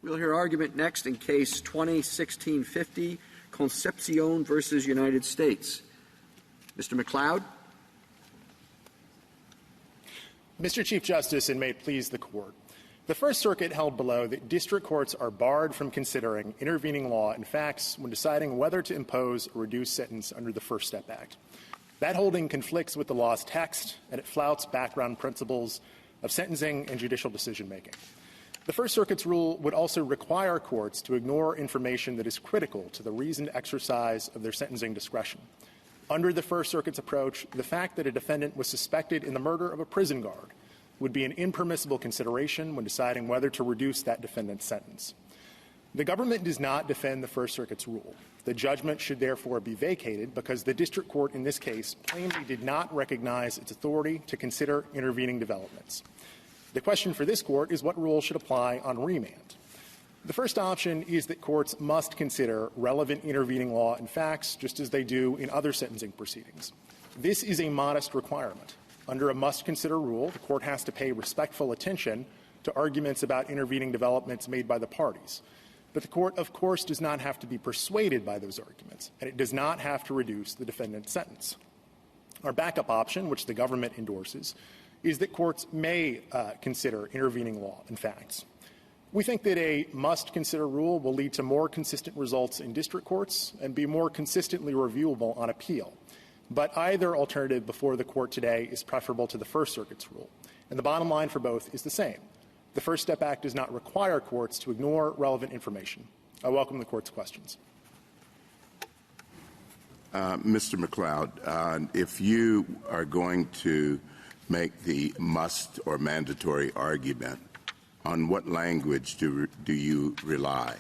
We'll hear argument next in Case 20-1650, Concepcion versus United States. Mr. McLeod. Mr. Chief Justice, and may it please the Court, the First Circuit held below that district courts are barred from considering intervening law and facts when deciding whether to impose a reduced sentence under the First Step Act. That holding conflicts with the law's text, and it flouts background principles of sentencing and judicial decision-making. The First Circuit's rule would also require courts to ignore information that is critical to the reasoned exercise of their sentencing discretion. Under the First Circuit's approach, the fact that a defendant was suspected in the murder of a prison guard would be an impermissible consideration when deciding whether to reduce that defendant's sentence. The government does not defend the First Circuit's rule. The judgment should therefore be vacated because the district court in this case plainly did not recognize its authority to consider intervening developments. The question for this Court is what rule should apply on remand. The first option is that courts must consider relevant intervening law and facts just as they do in other sentencing proceedings. This is a modest requirement. Under a must-consider rule, the Court has to pay respectful attention to arguments about intervening developments made by the parties. But the Court, of course, does not have to be persuaded by those arguments, and it does not have to reduce the defendant's sentence. Our backup option, which the government endorses, is that courts may consider intervening law and facts. We think that a must-consider rule will lead to more consistent results in district courts and be more consistently reviewable on appeal. But either alternative before the Court today is preferable to the First Circuit's rule. And the bottom line for both is the same. The First Step Act does not require courts to ignore relevant information. I welcome the Court's questions. Mr. McLeod, if you are going to make the must or mandatory argument, on what language do you rely?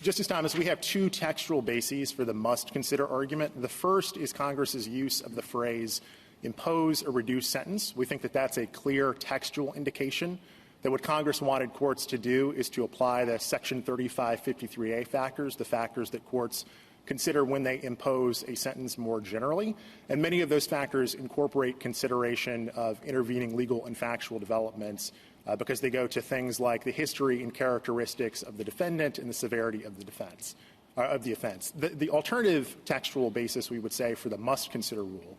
Justice Thomas, we have two textual bases for the must-consider argument. The first is Congress's use of the phrase impose a reduced sentence. We think that that's a clear textual indication that what Congress wanted courts to do is to apply the Section 3553A factors, the factors that courts consider when they impose a sentence more generally. And many of those factors incorporate consideration of intervening legal and factual developments because they go to things like the history and characteristics of the defendant and the severity of the offense. The alternative textual basis, we would say, for the must-consider rule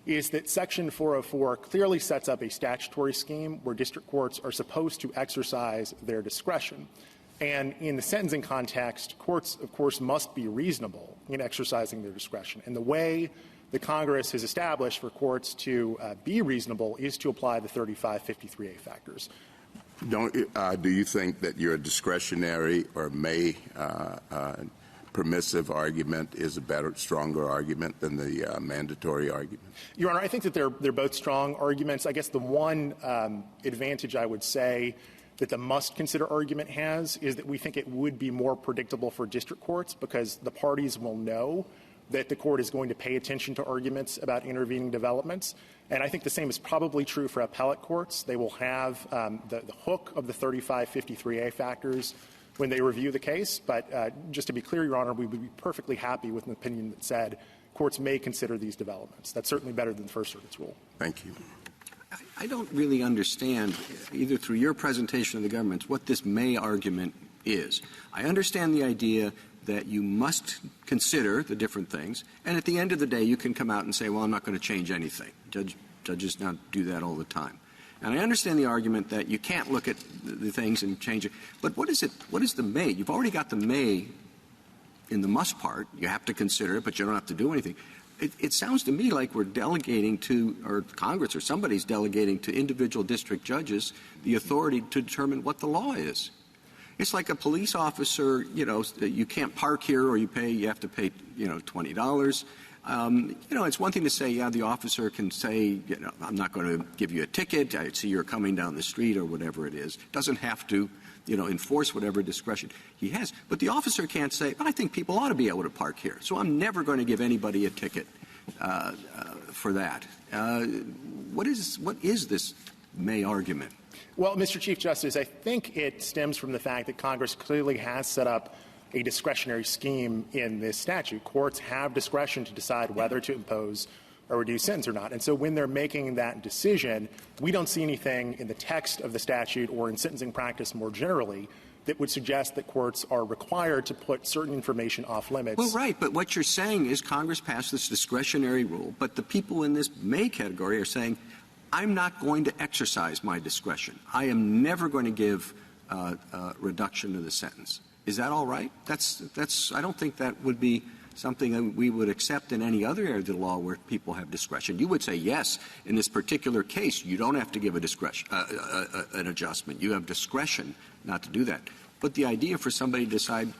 is that Section 404 clearly sets up a statutory scheme where district courts are supposed to exercise their discretion. And in the sentencing context, courts, of course, must be reasonable in exercising their discretion. And the way the Congress has established for courts to be reasonable is to apply the 3553A factors. Do you think that your discretionary or permissive argument is a better, stronger argument than the mandatory argument? Your Honor, I think that they're both strong arguments. I guess the one advantage I would say that the must-consider argument has is that we think it would be more predictable for district courts because the parties will know that the court is going to pay attention to arguments about intervening developments. And I think the same is probably true for appellate courts. They will have the hook of the 3553A factors when they review the case. But just to be clear, Your Honor, we would be perfectly happy with an opinion that said courts may consider these developments. That's certainly better than the First Circuit's rule. Thank you. I don't really understand, either through your presentation of the government's, what this may argument is. I understand the idea that you must consider the different things, and at the end of the day, you can come out and say, well, I'm not going to change anything. Judges now do that all the time. And I understand the argument that you can't look at the things and change it. But what is it? What is the may? You've already got the may in the must part. You have to consider it, but you don't have to do anything. It sounds to me like we're delegating to, or Congress or somebody's delegating to individual district judges the authority to determine what the law is. It's like a police officer, you can't park here or you have to pay, $20. It's one thing to say, the officer can say, I'm not going to give you a ticket. I see you're coming down the street or whatever it is. Doesn't have to, enforce whatever discretion he has. But the officer can't say, I think people ought to be able to park here. So I'm never going to give anybody a ticket for that. What is this may argument? Well, Mr. Chief Justice, I think it stems from the fact that Congress clearly has set up a discretionary scheme in this statute. Courts have discretion to decide whether to impose a reduced sentence or not. And so when they're making that decision, we don't see anything in the text of the statute or in sentencing practice more generally that would suggest that courts are required to put certain information off limits. Well, right, but what you're saying is Congress passed this discretionary rule, but the people in this may category are saying, I'm not going to exercise my discretion. I am never going to give a reduction to the sentence. Is that all right? I don't think that would be something that we would accept in any other area of the law where people have discretion. You would say, yes, in this particular case, you don't have to give a discretion, an adjustment. You have discretion not to do that. But the idea for somebody to decide,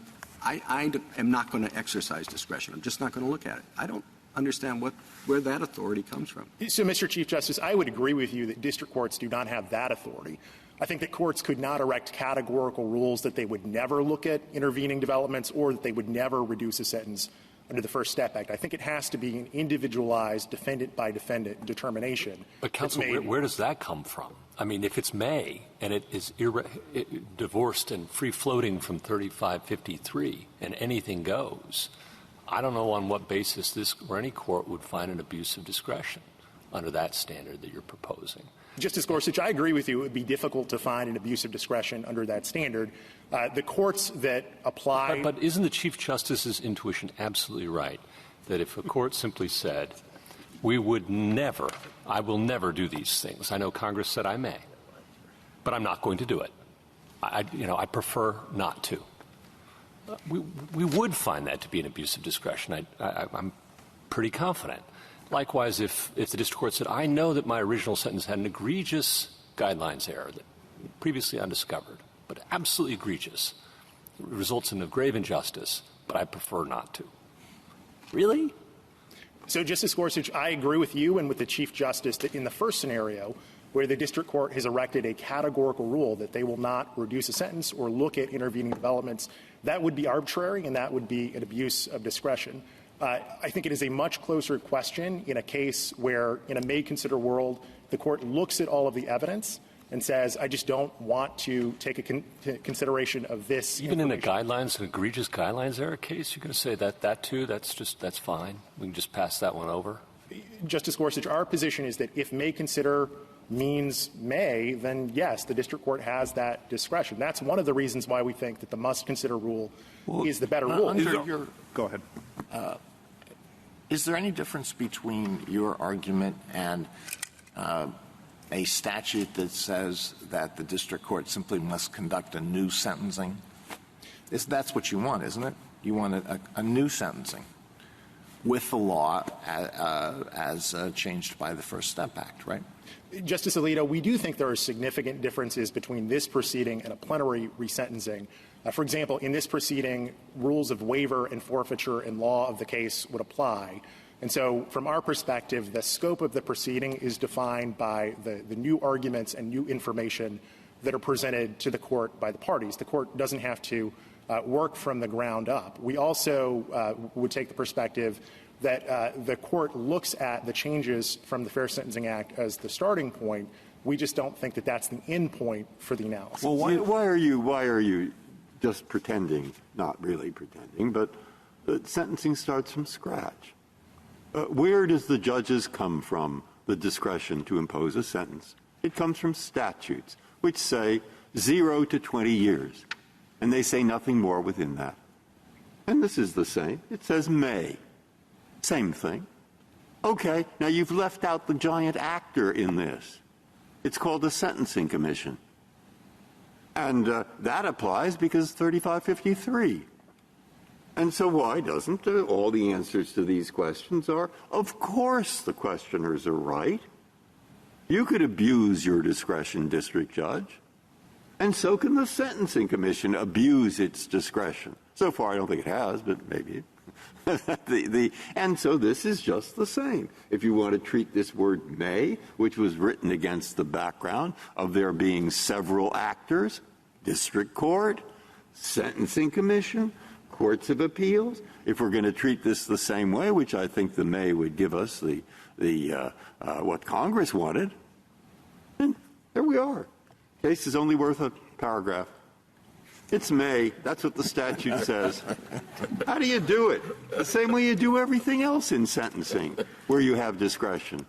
I am not going to exercise discretion. I'm just not going to look at it. I don't understand where that authority comes from. So, Mr. Chief Justice, I would agree with you that district courts do not have that authority. I think that courts could not erect categorical rules that they would never look at intervening developments or that they would never reduce a sentence under the First Step Act. I think it has to be an individualized, defendant-by-defendant determination. But, counsel, where does that come from? I mean, if it's may and it is divorced and free-floating from 3553 and anything goes, I don't know on what basis this or any court would find an abuse of discretion under that standard that you're proposing. Justice Gorsuch, I agree with you. It would be difficult to find an abuse of discretion under that standard. The courts that apply— But isn't the Chief Justice's intuition absolutely right that if a court simply said, we would never, I will never do these things. I know Congress said I may, but I'm not going to do it. I prefer not to. We would find that to be an abuse of discretion. I'm pretty confident. Likewise, if the district court said, I know that my original sentence had an egregious guidelines error that previously undiscovered, but absolutely egregious, it results in a grave injustice, but I prefer not to. Really? So, Justice Gorsuch, I agree with you and with the Chief Justice that in the first scenario, where the district court has erected a categorical rule that they will not reduce a sentence or look at intervening developments, that would be arbitrary and that would be an abuse of discretion. I think it is a much closer question in a case where, in a may-consider world, the court looks at all of the evidence and says, I just don't want to take a consideration of this. Even in a guidelines, an egregious guidelines error case, you're going to say that too, that's fine. We can just pass that one over? Justice Gorsuch, our position is that if may-consider means may, then yes, the district court has that discretion. That's one of the reasons why we think that the must-consider rule is the better rule. Go ahead. Is there any difference between your argument and a statute that says that the district court simply must conduct a new sentencing? That's what you want, isn't it? You want a new sentencing with the law as changed by the First Step Act, right? Justice Alito, we do think there are significant differences between this proceeding and a plenary resentencing. For example, in this proceeding, rules of waiver and forfeiture and law of the case would apply. And so, from our perspective, the scope of the proceeding is defined by the new arguments and new information that are presented to the court by the parties. The court doesn't have to work from the ground up. We also would take the perspective that the court looks at the changes from the Fair Sentencing Act as the starting point. We just don't think that that's the end point for the analysis. Well, why are you just pretending, not really pretending, but sentencing starts from scratch? Where does the judges come from, the discretion to impose a sentence? It comes from statutes, which say 0 to 20 years, and they say nothing more within that. And this is the same. It says may. Same thing. Okay, now you've left out the giant actor in this. It's called the Sentencing Commission. And that applies because 3553. And so why doesn't all the answers to these questions are, of course the questioners are right. You could abuse your discretion, district judge. And so can the Sentencing Commission abuse its discretion. So far, I don't think it has, but maybe. And so this is just the same. If you want to treat this word may, which was written against the background of there being several actors, district court, sentencing commission, courts of appeals, if we're going to treat this the same way, which I think the may would give us what Congress wanted, then there we are. Case is only worth a paragraph. It's may. That's what the statute says. How do you do it? The same way you do everything else in sentencing, where you have discretion.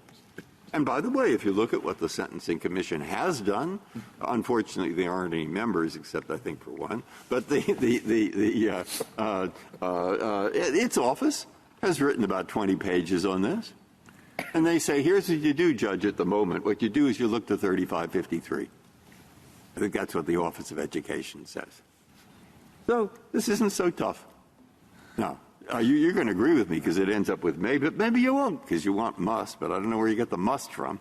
And by the way, if you look at what the Sentencing Commission has done, unfortunately there aren't any members except I think for one, but its office has written about 20 pages on this. And they say, here's what you do, Judge, at the moment. What you do is you look to 3553. I think that's what the Office of Education says. So this isn't so tough. Now, you're going to agree with me because it ends up with may, but maybe you won't because you want must, but I don't know where you get the must from.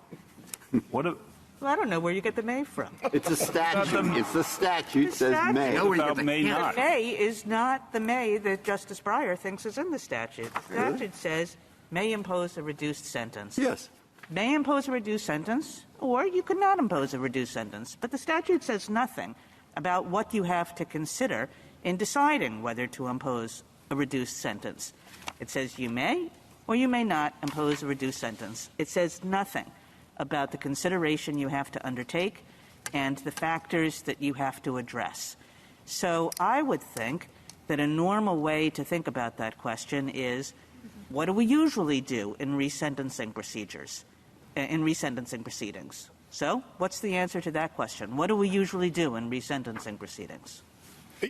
Well, I don't know where you get the may from. It's a statute. It's the statute says may. About may not. The may is not the may that Justice Breyer thinks is in the statute. The statute says may impose a reduced sentence. Yes. May impose a reduced sentence, or you could not impose a reduced sentence. But the statute says nothing about what you have to consider in deciding whether to impose a reduced sentence. It says you may or you may not impose a reduced sentence. It says nothing about the consideration you have to undertake and the factors that you have to address. So I would think that a normal way to think about that question is, what do we usually do in resentencing procedures, in resentencing proceedings? So what's the answer to that question? What do we usually do in resentencing proceedings?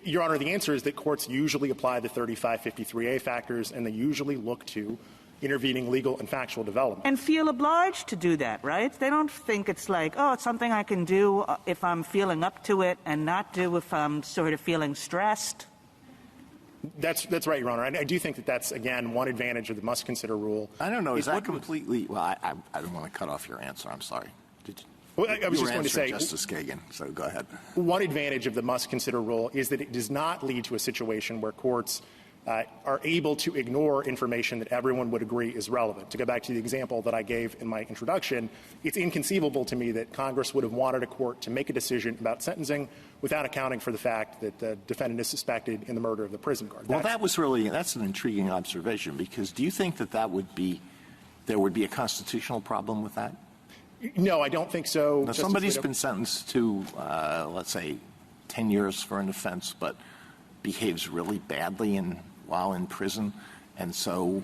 Your Honor, the answer is that courts usually apply the 3553A factors, and they usually look to intervening legal and factual development. And feel obliged to do that, right? They don't think it's like, oh, it's something I can do if I'm feeling up to it and not do if I'm sort of feeling stressed. That's right, Your Honor. I do think that that's, again, one advantage of the must-consider rule. I don't know. Is that completely – well, I don't want to cut off your answer. I'm sorry. Well, I was just going to say, Justice Kagan, so go ahead. One advantage of the must-consider rule is that it does not lead to a situation where courts are able to ignore information that everyone would agree is relevant. To go back to the example that I gave in my introduction, it's inconceivable to me that Congress would have wanted a court to make a decision about sentencing without accounting for the fact that the defendant is suspected in the murder of the prison guard. Well, that's an intriguing observation, because do you think that there would be a constitutional problem with that? No, I don't think so. Now, somebody's been sentenced to, let's say, 10 years for an offense, but behaves really badly while in prison, and so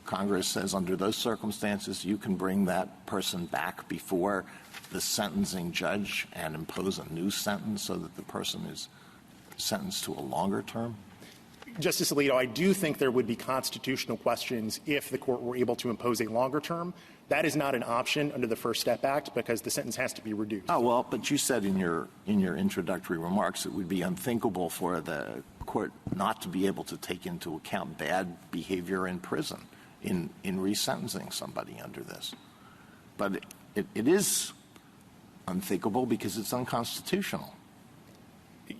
Congress says under those circumstances you can bring that person back before the sentencing judge and impose a new sentence so that the person is sentenced to a longer term? Justice Alito, I do think there would be constitutional questions if the court were able to impose a longer term. That is not an option under the First Step Act because the sentence has to be reduced. Oh, well, but you said in your introductory remarks it would be unthinkable for the court not to be able to take into account bad behavior in prison in resentencing somebody under this. But it is unthinkable because it's unconstitutional.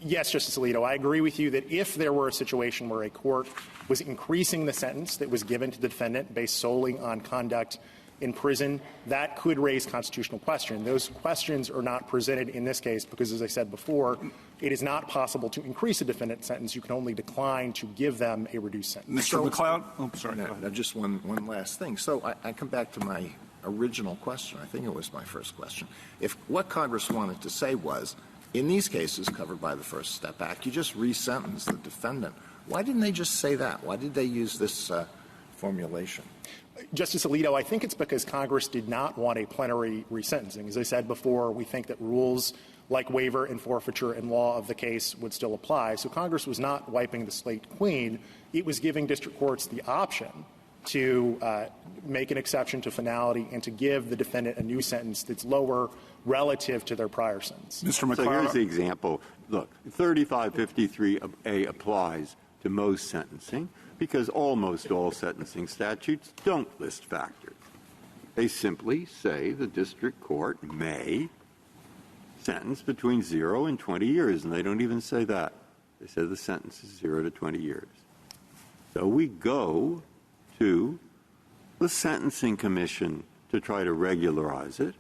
Yes, Justice Alito, I agree with you that if there were a situation where a court was increasing the sentence that was given to the defendant based solely on conduct in prison, that could raise constitutional questions. Those questions are not presented in this case because, as I said before, it is not possible to increase a defendant's sentence. You can only decline to give them a reduced sentence. Mr. McLeod? Oh, sorry. No, just one last thing. So I come back to my original question. I think it was my first question. If what Congress wanted to say was, in these cases covered by the First Step Act, you just re-sentence the defendant. Why didn't they just say that? Why did they use this formulation? Justice Alito, I think it's because Congress did not want a plenary resentencing. As I said before, we think that rules like waiver and forfeiture and law of the case would still apply. So Congress was not wiping the slate clean. It was giving district courts the option to make an exception to finality and to give the defendant a new sentence that's lower relative to their prior sentence. Mr. McLeod. So here's the example. Look, 3553A applies to most sentencing because almost all sentencing statutes don't list factors. They simply say the district court may sentence between 0 and 20 years, and they don't even say that. They say the sentence is 0 to 20 years. So we go to the Sentencing Commission to try to regularize it,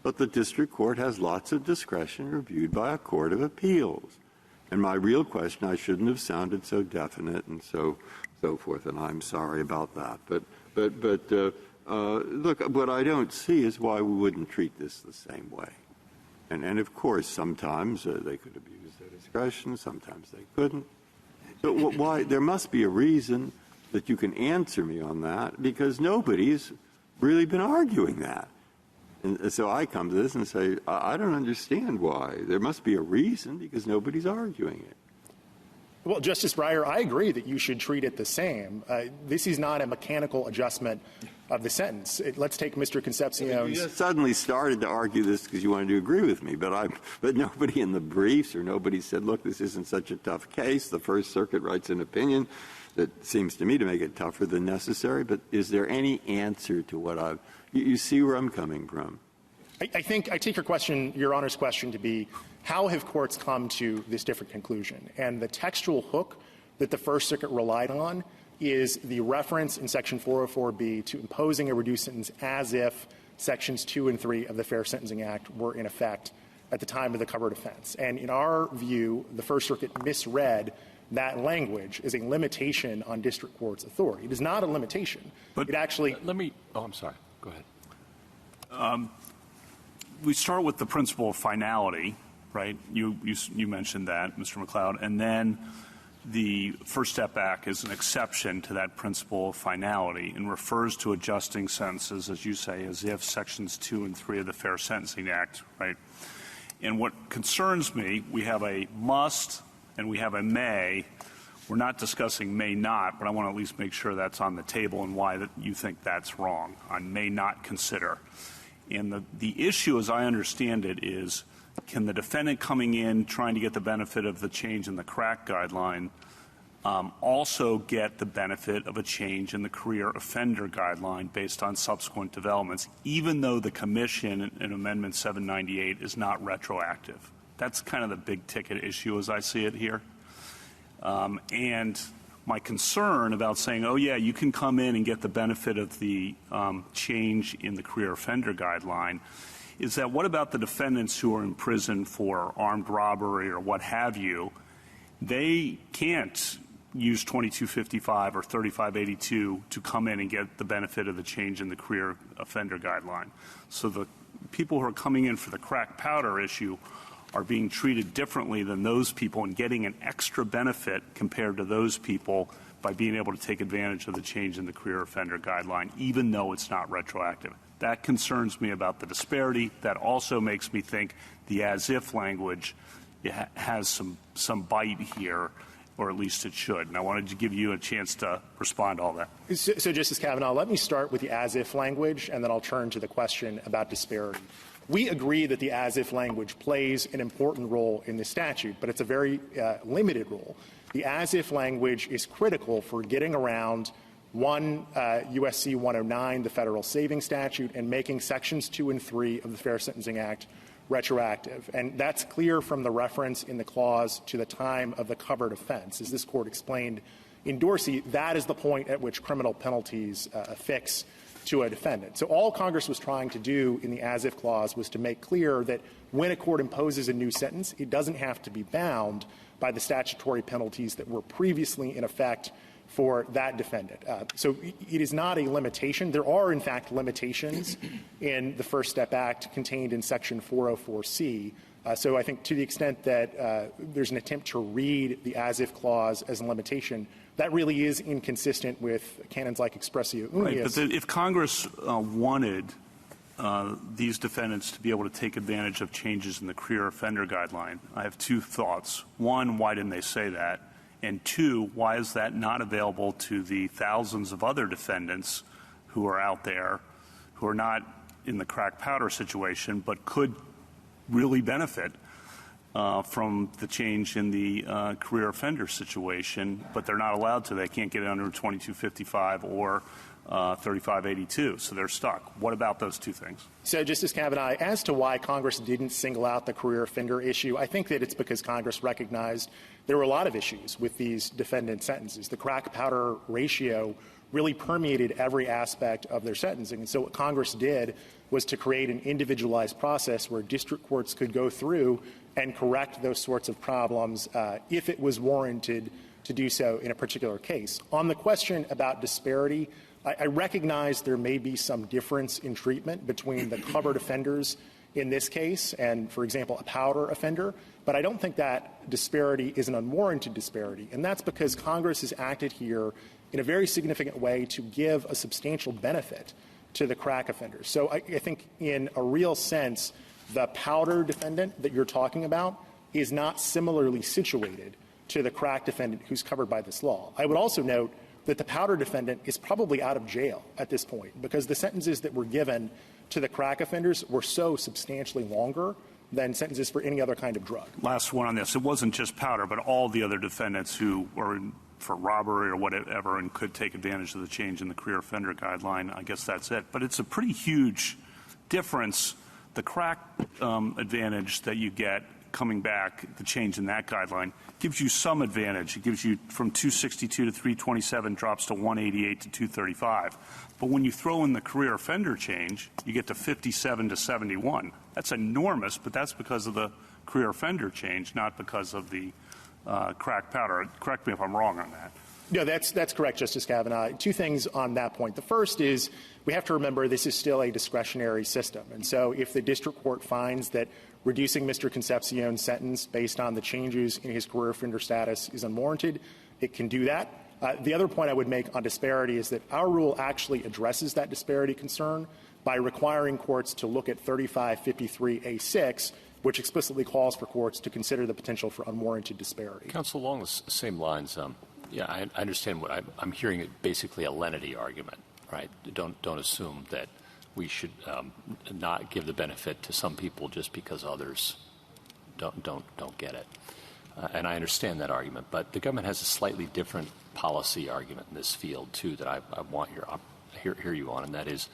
but the district court has lots of discretion reviewed by a court of appeals. And my real question, I shouldn't have sounded so definite and so forth, and I'm sorry about that. But look, what I don't see is why we wouldn't treat this the same way. And of course, sometimes they could abuse their discretion, sometimes they couldn't. But why? There must be a reason that you can answer me on that, because nobody's really been arguing that. And so I come to this and say, I don't understand why. There must be a reason, because nobody's arguing it. Well, Justice Breyer, I agree that you should treat it the same. This is not a mechanical adjustment of the sentence. Let's take Mr. Concepcion's. You just suddenly started to argue this because you wanted to agree with me, but nobody in the briefs or nobody said, look, this isn't such a tough case. The First Circuit writes an opinion that seems to me to make it tougher than necessary. But is there any answer to what you see where I'm coming from? I think I take your Honor's question to be, how have courts come to this different conclusion? And the textual hook that the First Circuit relied on is the reference in Section 404B to imposing a reduced sentence as if Sections 2 and 3 of the Fair Sentencing Act were in effect at the time of the covered offense. And in our view, the First Circuit misread that language as a limitation on district court's authority. It is not a limitation. But it actually. I'm sorry. Go ahead. We start with the principle of finality, right? You mentioned that, Mr. McLeod, and then the First Step Act is an exception to that principle of finality and refers to adjusting sentences, as you say, as if Sections 2 and 3 of the Fair Sentencing Act, right? And what concerns me, we have a must and we have a may. We're not discussing may not, but I want to at least make sure that's on the table and why you think that's wrong on may not consider. And the issue, as I understand it, is can the defendant coming in trying to get the benefit of the change in the crack guideline also get the benefit of a change in the career offender guideline based on subsequent developments, even though the commission in Amendment 798 is not retroactive? That's kind of the big ticket issue as I see it here. And my concern about saying, oh, yeah, you can come in and get the benefit of the change in the career offender guideline is that what about the defendants who are in prison for armed robbery or what have you? They can't use 2255 or 3582 to come in and get the benefit of the change in the career offender guideline. So the people who are coming in for the crack powder issue are being treated differently than those people and getting an extra benefit compared to those people by being able to take advantage of the change in the career offender guideline, even though it's not retroactive. That concerns me about the disparity. That also makes me think the as-if language has some bite here, or at least it should. And I wanted to give you a chance to respond to all that. So Justice Kavanaugh, let me start with the as-if language, and then I'll turn to the question about disparity. We agree that the as-if language plays an important role in the statute, but it's a very limited role. The as-if language is critical for getting around USC 109, the federal savings statute, and making Sections 2 and 3 of the Fair Sentencing Act retroactive. And that's clear from the reference in the clause to the time of the covered offense. As this Court explained in Dorsey, that is the point at which criminal penalties affix to a defendant. So all Congress was trying to do in the as-if clause was to make clear that when a court imposes a new sentence, it doesn't have to be bound by the statutory penalties that were previously in effect for that defendant. So it is not a limitation. There are, in fact, limitations in the First Step Act contained in Section 404C. So I think to the extent that there's an attempt to read the as-if clause as a limitation, that really is inconsistent with canons like expressio unius. Right, but if Congress wanted these defendants to be able to take advantage of changes in the career offender guideline, I have two thoughts. One, why didn't they say that? And two, why is that not available to the thousands of other defendants who are out there who are not in the crack powder situation but could really benefit from the change in the career offender situation, but they're not allowed to? They can't get it under 2255 or 3582, so they're stuck. What about those two things? So, Justice Kavanaugh, as to why Congress didn't single out the career offender issue, I think that it's because Congress recognized there were a lot of issues with these defendant sentences. The crack powder ratio really permeated every aspect of their sentencing. And so what Congress did was to create an individualized process where district courts could go through and correct those sorts of problems if it was warranted to do so in a particular case. On the question about disparity, I recognize there may be some difference in treatment between the covered offenders in this case and, for example, a powder offender. But I don't think that disparity is an unwarranted disparity. And that's because Congress has acted here in a very significant way to give a substantial benefit to the crack offenders. So I think in a real sense, the powder defendant that you're talking about is not similarly situated to the crack defendant who's covered by this law. I would also note that the powder defendant is probably out of jail at this point because the sentences that were given to the crack offenders were so substantially longer than sentences for any other kind of drug. Last one on this. It wasn't just powder, but all the other defendants who were for robbery or whatever and could take advantage of the change in the career offender guideline. I guess that's it. But it's a pretty huge difference. The crack advantage that you get coming back, the change in that guideline, gives you some advantage. It gives you from 262 to 327 drops to 188 to 235. But when you throw in the career offender change, you get to 57 to 71. That's enormous, but that's because of the career offender change, not because of the crack powder. Correct me if I'm wrong on that. No, that's correct, Justice Kavanaugh. Two things on that point. The first is we have to remember this is still a discretionary system. And so if the district court finds that reducing Mr. Concepcion's sentence based on the changes in his career offender status is unwarranted, it can do that. The other point I would make on disparity is that our rule actually addresses that disparity concern by requiring courts to look at 3553A6, which explicitly calls for courts to consider the potential for unwarranted disparity. Counsel, along the same lines, I understand what I'm hearing. It basically a lenity argument, right? Don't assume that we should not give the benefit to some people just because others don't get it. And I understand that argument, but the government has a slightly different policy argument in this field too that I want hear you on, and that is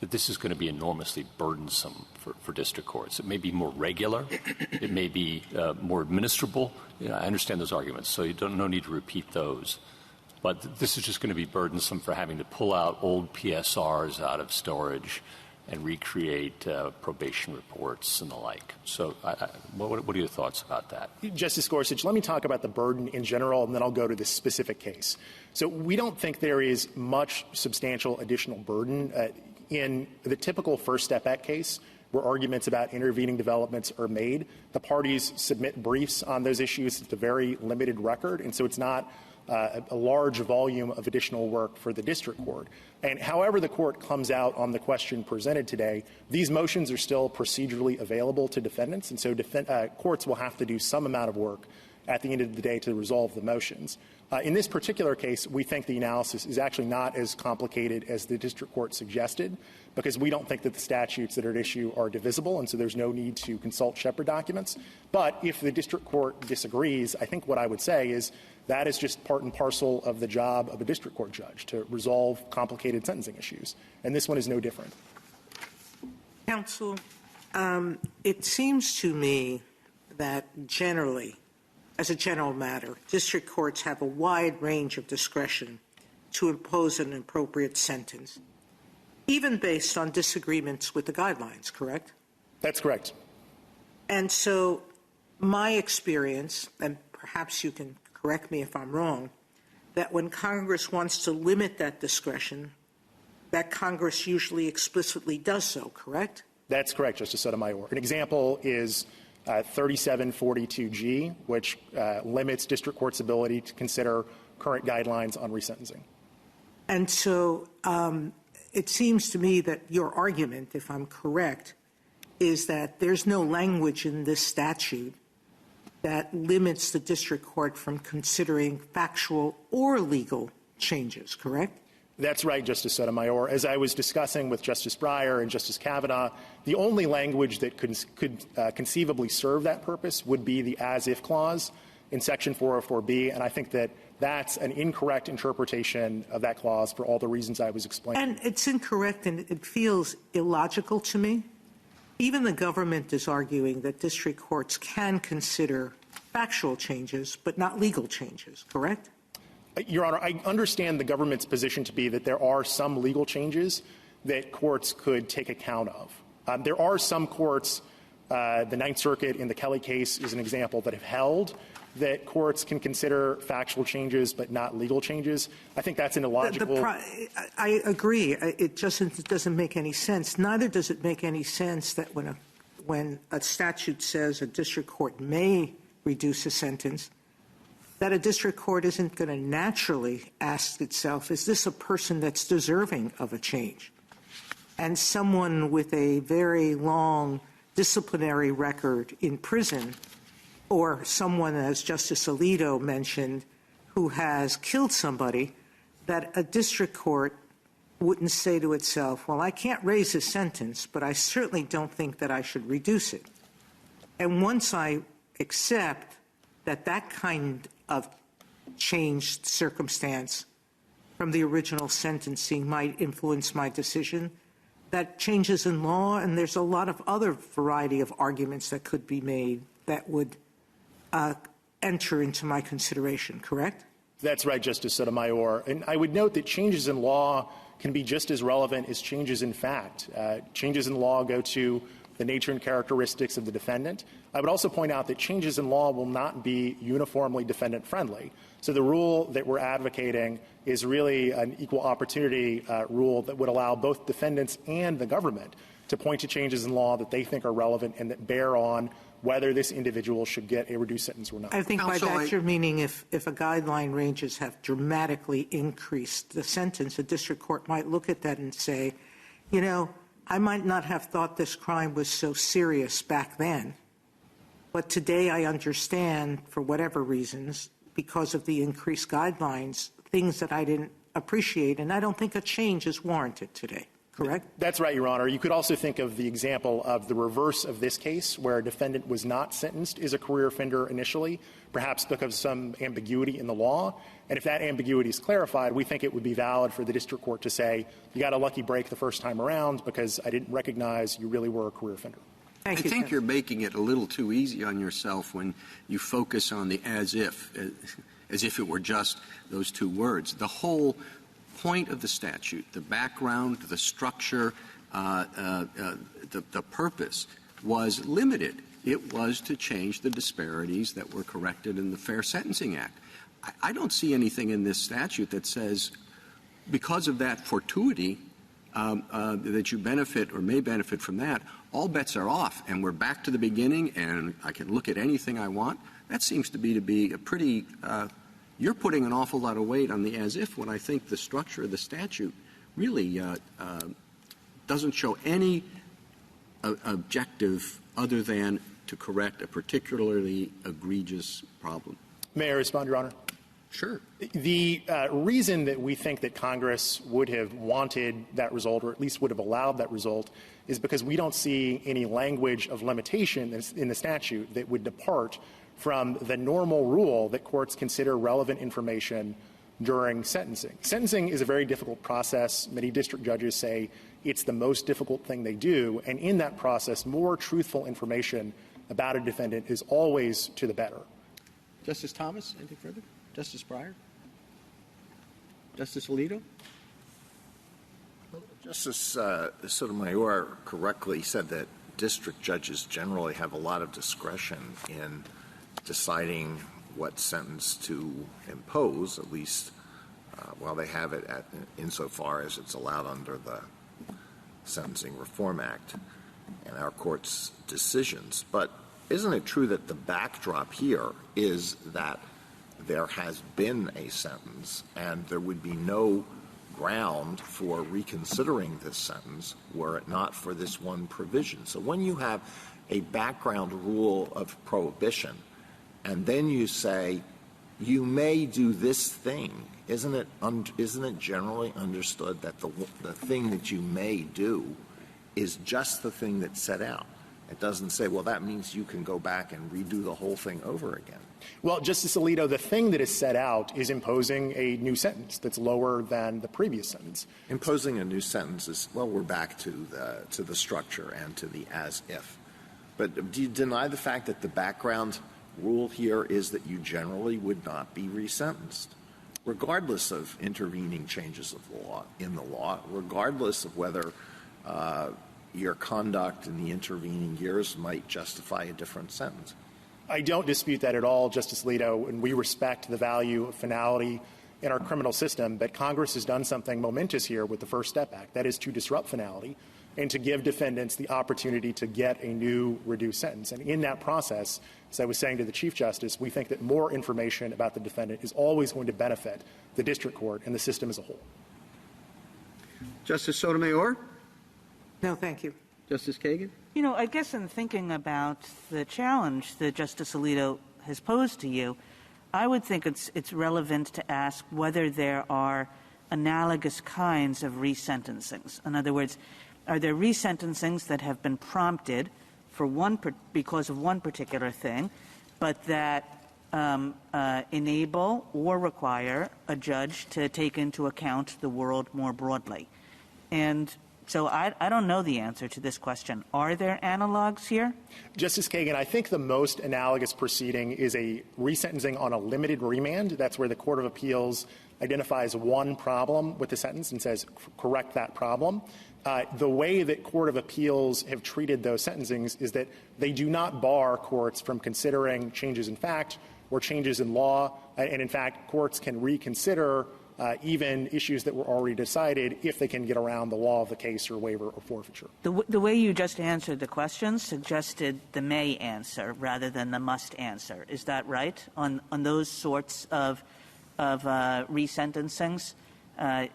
that this is going to be enormously burdensome for district courts. It may be more regular, it may be more administrable. I understand those arguments, so no need to repeat those. But this is just going to be burdensome for having to pull out old PSRs out of storage and recreate probation reports and the like. So what are your thoughts about that? Justice Gorsuch, let me talk about the burden in general, and then I'll go to this specific case. So we don't think there is much substantial additional burden. In the typical First Step Act case, where arguments about intervening developments are made, the parties submit briefs on those issues. It's a very limited record, and so it's not a large volume of additional work for the district court. And however the court comes out on the question presented today, these motions are still procedurally available to defendants, and so courts will have to do some amount of work at the end of the day to resolve the motions. In this particular case, we think the analysis is actually not as complicated as the district court suggested, because we don't think that the statutes that are at issue are divisible, and so there's no need to consult Shepard documents. But if the district court disagrees, I think what I would say is that is just part and parcel of the job of a district court judge, to resolve complicated sentencing issues. And this one is no different. Counsel, it seems to me that generally, as a general matter, district courts have a wide range of discretion to impose an appropriate sentence, even based on disagreements with the guidelines, correct? That's correct. And so my experience, and perhaps you can correct me if I'm wrong, that when Congress wants to limit that discretion, that Congress usually explicitly does so, correct? That's correct, Justice Sotomayor. An example is 3742G, which limits district courts' ability to consider current guidelines on resentencing. And so it seems to me that your argument, if I'm correct, is that there's no language in this statute that limits the district court from considering factual or legal changes, correct? That's right, Justice Sotomayor. As I was discussing with Justice Breyer and Justice Kavanaugh, the only language that could conceivably serve that purpose would be the as-if clause in Section 404B, and I think that that's an incorrect interpretation of that clause for all the reasons I was explaining. And it's incorrect, and it feels illogical to me. Even the government is arguing that district courts can consider factual changes, but not legal changes, correct? Your Honor, I understand the government's position to be that there are some legal changes that courts could take account of. There are some courts, the Ninth Circuit in the Kelly case is an example, that have held that courts can consider factual changes but not legal changes. I think that's an illogical. I agree. It just doesn't make any sense. Neither does it make any sense that when when a statute says a district court may reduce a sentence, that a district court isn't going to naturally ask itself, is this a person that's deserving of a change? And someone with a very long disciplinary record in prison, or someone, as Justice Alito mentioned, who has killed somebody, that a district court wouldn't say to itself, well, I can't raise a sentence, but I certainly don't think that I should reduce it. And once I accept that that kind of changed circumstance from the original sentencing might influence my decision, that changes in law, and there's a lot of other variety of arguments that could be made that would enter into my consideration, correct? That's right, Justice Sotomayor. And I would note that changes in law can be just as relevant as changes in fact. Changes in law go to the nature and characteristics of the defendant. I would also point out that changes in law will not be uniformly defendant-friendly. So the rule that we're advocating is really an equal opportunity rule that would allow both defendants and the government to point to changes in law that they think are relevant and that bear on whether this individual should get a reduced sentence or not. I think by that you're meaning if a guideline ranges have dramatically increased the sentence, a district court might look at that and say, you know, I might not have thought this crime was so serious back then, but today I understand, for whatever reasons, because of the increased guidelines, things that I didn't appreciate, and I don't think a change is warranted today. Correct? That's right, Your Honor. You could also think of the example of the reverse of this case, where a defendant was not sentenced as a career offender initially, perhaps because of some ambiguity in the law. And if that ambiguity is clarified, we think it would be valid for the district court to say, you got a lucky break the first time around because I didn't recognize you really were a career offender. I think you're making it a little too easy on yourself when you focus on the as if it were just those two words. The whole point of the statute, the background, the structure, the purpose was limited. It was to change the disparities that were corrected in the Fair Sentencing Act. I don't see anything in this statute that says because of that fortuity that you benefit or may benefit from that, all bets are off and we're back to the beginning and I can look at anything I want. That seems to be a pretty you're putting an awful lot of weight on the as if when I think the structure of the statute really doesn't show any objective other than to correct a particularly egregious problem. May I respond, Your Honor? Sure. The reason that we think that Congress would have wanted that result, or at least would have allowed that result, is because we don't see any language of limitation in the statute that would depart from the normal rule that courts consider relevant information during sentencing. Sentencing is a very difficult process. Many district judges say it's the most difficult thing they do, and in that process, more truthful information about a defendant is always to the better. Justice Thomas, anything further? Justice Breyer? Justice Alito? Justice Sotomayor correctly said that district judges generally have a lot of discretion in deciding what sentence to impose, at least while they have it insofar as it's allowed under the Sentencing Reform Act and our court's decisions. But isn't it true that the backdrop here is that there has been a sentence and there would be no ground for reconsidering this sentence were it not for this one provision? So when you have a background rule of prohibition and then you say you may do this thing, isn't it generally understood that the thing that you may do is just the thing that's set out? It doesn't say, well, that means you can go back and redo the whole thing over again. Well, Justice Alito, the thing that is set out is imposing a new sentence that's lower than the previous sentence. Imposing a new sentence is, well, we're back to the structure and to the as if. But do you deny the fact that the background rule here is that you generally would not be resentenced, regardless of intervening changes of law in the law, regardless of whether your conduct in the intervening years might justify a different sentence? I don't dispute that at all, Justice Alito, and we respect the value of finality in our criminal system, but Congress has done something momentous here with the First Step Act. That is to disrupt finality and to give defendants the opportunity to get a new reduced sentence. And in that process, as I was saying to the Chief Justice, we think that more information about the defendant is always going to benefit the district court and the system as a whole. Justice Sotomayor? No, thank you. Justice Kagan? You know, I guess in thinking about the challenge that Justice Alito has posed to you, I would think it's relevant to ask whether there are analogous kinds of resentencings. In other words, are there resentencings that have been prompted for because of one particular thing, but that enable or require a judge to take into account the world more broadly? And so I don't know the answer to this question. Are there analogs here? Justice Kagan, I think the most analogous proceeding is a resentencing on a limited remand. That's where the Court of Appeals identifies one problem with the sentence and says, correct that problem. The way that Court of Appeals have treated those sentencings is that they do not bar courts from considering changes in fact or changes in law. And in fact, courts can reconsider even issues that were already decided if they can get around the law of the case or waiver or forfeiture. The way you just answered the question suggested the may answer rather than the must answer. Is that right? On those sorts of resentencings,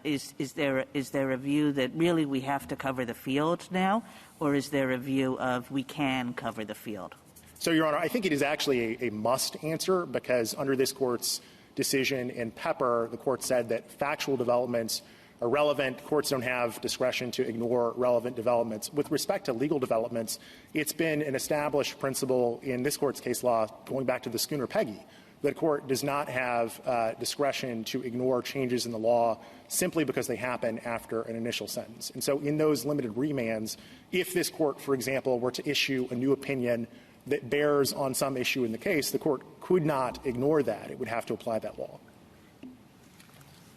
is there a view that really we have to cover the field now, or is there a view of we can cover the field? So, Your Honor, I think it is actually a must answer because under this Court's decision in Pepper, the Court said that factual developments are relevant. Courts don't have discretion to ignore relevant developments. With respect to legal developments, it's been an established principle in this Court's case law going back to the Schooner-Peggy that a court does not have discretion to ignore changes in the law simply because they happen after an initial sentence. And so in those limited remands, if this Court, for example, were to issue a new opinion that bears on some issue in the case, the Court could not ignore that. It would have to apply that law.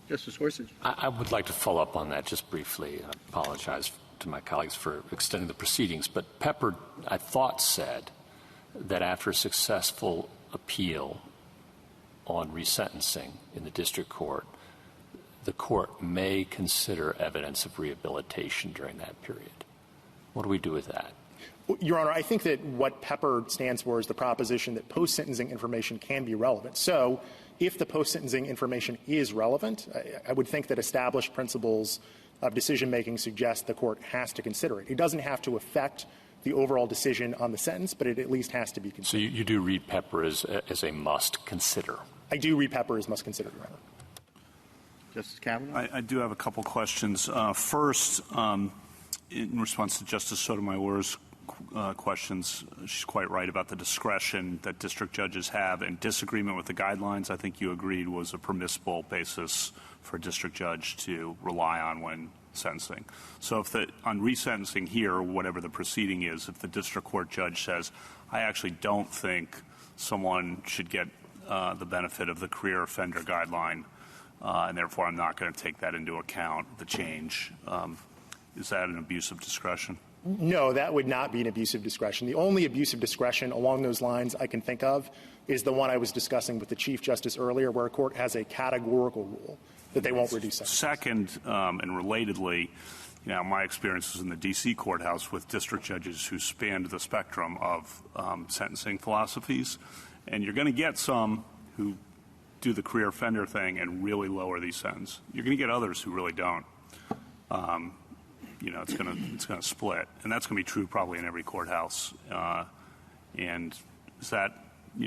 Justice Gorsuch. I would like to follow up on that just briefly. I apologize to my colleagues for extending the proceedings. But Pepper, I thought, said that after a successful appeal on resentencing in the district court, the court may consider evidence of rehabilitation during that period. What do we do with that? Your Honor, I think that what Pepper stands for is the proposition that post-sentencing information can be relevant. So if the post-sentencing information is relevant, I would think that established principles of decision-making suggest the court has to consider it. It doesn't have to affect the overall decision on the sentence, but it at least has to be considered. So you do read Pepper as a must consider? I do read Pepper as must consider, Your Honor. Justice Kavanaugh? I do have a couple questions. First, in response to Justice Sotomayor's questions, she's quite right about the discretion that district judges have, and disagreement with the guidelines, I think you agreed, was a permissible basis for a district judge to rely on when sentencing. So if on resentencing here, whatever the proceeding is, if the district court judge says, I actually don't think someone should get the benefit of the career offender guideline, and therefore I'm not going to take that into account, the change, is that an abuse of discretion? No, that would not be an abuse of discretion. The only abuse of discretion along those lines I can think of is the one I was discussing with the Chief Justice earlier, where a court has a categorical rule that they won't reduce sentences. Second, and relatedly, my experience was in the D.C. courthouse with district judges who spanned the spectrum of sentencing philosophies. And you're going to get some who do the career offender thing and really lower these sentences. You're going to get others who really don't. It's going to split, and that's going to be true probably in every courthouse. And is that,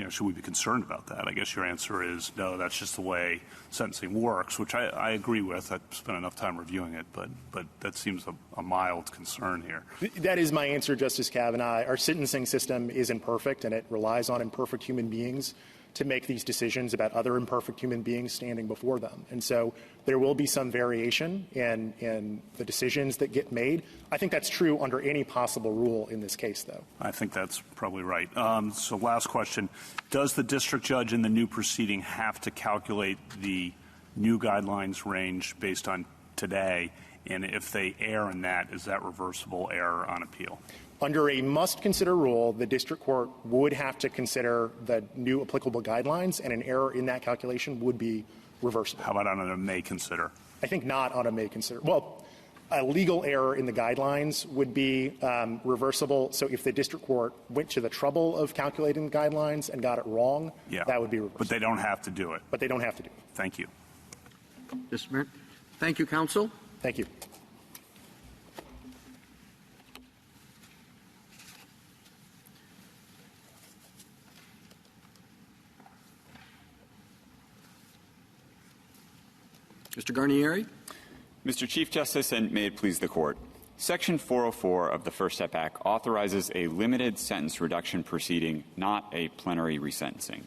should we be concerned about that? I guess your answer is no. That's just the way sentencing works, which I agree with. I've spent enough time reviewing it, but that seems a mild concern here. That is my answer, Justice Kavanaugh. Our sentencing system is imperfect, and it relies on imperfect human beings to make these decisions about other imperfect human beings standing before them. And so there will be some variation in the decisions that get made. I think that's true under any possible rule in this case, though. I think that's probably right. So last question. Does the district judge in the new proceeding have to calculate the new guidelines range based on today? And if they err in that, is that reversible error on appeal? Under a must-consider rule, the district court would have to consider the new applicable guidelines, and an error in that calculation would be reversible. How about on a may consider? I think not on a may consider. Well, a legal error in the guidelines would be reversible. So if the district court went to the trouble of calculating the guidelines and got it wrong, that would be reversible. But they don't have to do it. But they don't have to do it. Thank you. Thank you, counsel. Thank you. Mr. Garnieri? Mr. Chief Justice, and may it please the Court. Section 404 of the First Step Act authorizes a limited sentence reduction proceeding, not a plenary resentencing.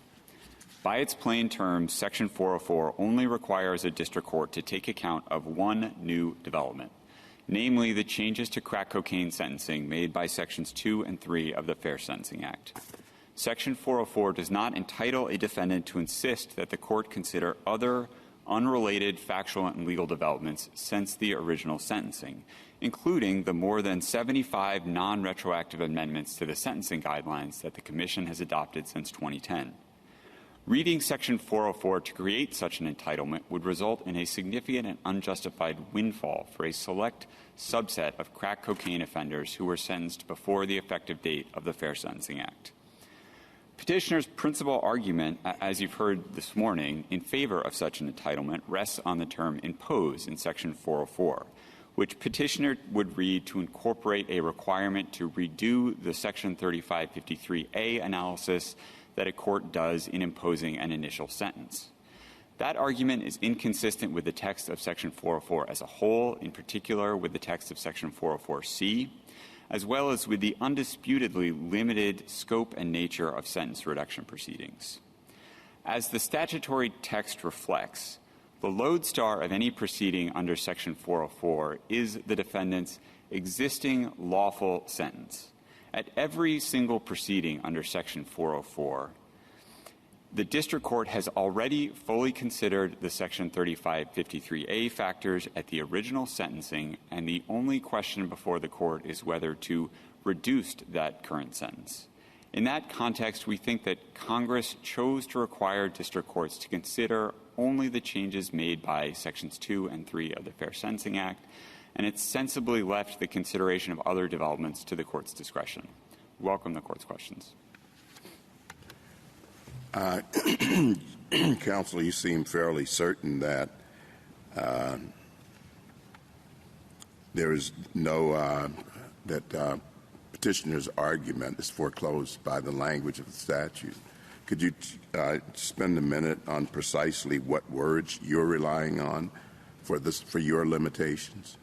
By its plain terms, Section 404 only requires a district court to take account of one new development, namely the changes to crack cocaine sentencing made by Sections 2 and 3 of the Fair Sentencing Act. Section 404 does not entitle a defendant to insist that the court consider other unrelated factual and legal developments since the original sentencing, including the more than 75 non-retroactive amendments to the sentencing guidelines that the Commission has adopted since 2010. Reading Section 404 to create such an entitlement would result in a significant and unjustified windfall for a select subset of crack cocaine offenders who were sentenced before the effective date of the Fair Sentencing Act. Petitioner's principal argument, as you've heard this morning, in favor of such an entitlement rests on the term impose in Section 404, which petitioner would read to incorporate a requirement to redo the Section 3553A analysis that a court does in imposing an initial sentence. That argument is inconsistent with the text of Section 404 as a whole, in particular with the text of Section 404C, as well as with the undisputedly limited scope and nature of sentence reduction proceedings. As the statutory text reflects, the lodestar of any proceeding under Section 404 is the defendant's existing lawful sentence. At every single proceeding under Section 404, the district court has already fully considered the Section 3553A factors at the original sentencing, and the only question before the court is whether to reduce that current sentence. In that context, we think that Congress chose to require district courts to consider only the changes made by Sections 2 and 3 of the Fair Sentencing Act, and it sensibly left the consideration of other developments to the court's discretion. We welcome the court's questions. Counsel, you seem fairly certain that there is no that petitioner's argument is foreclosed by the language of the statute. Could you spend a minute on precisely what words you're relying on for your limitations?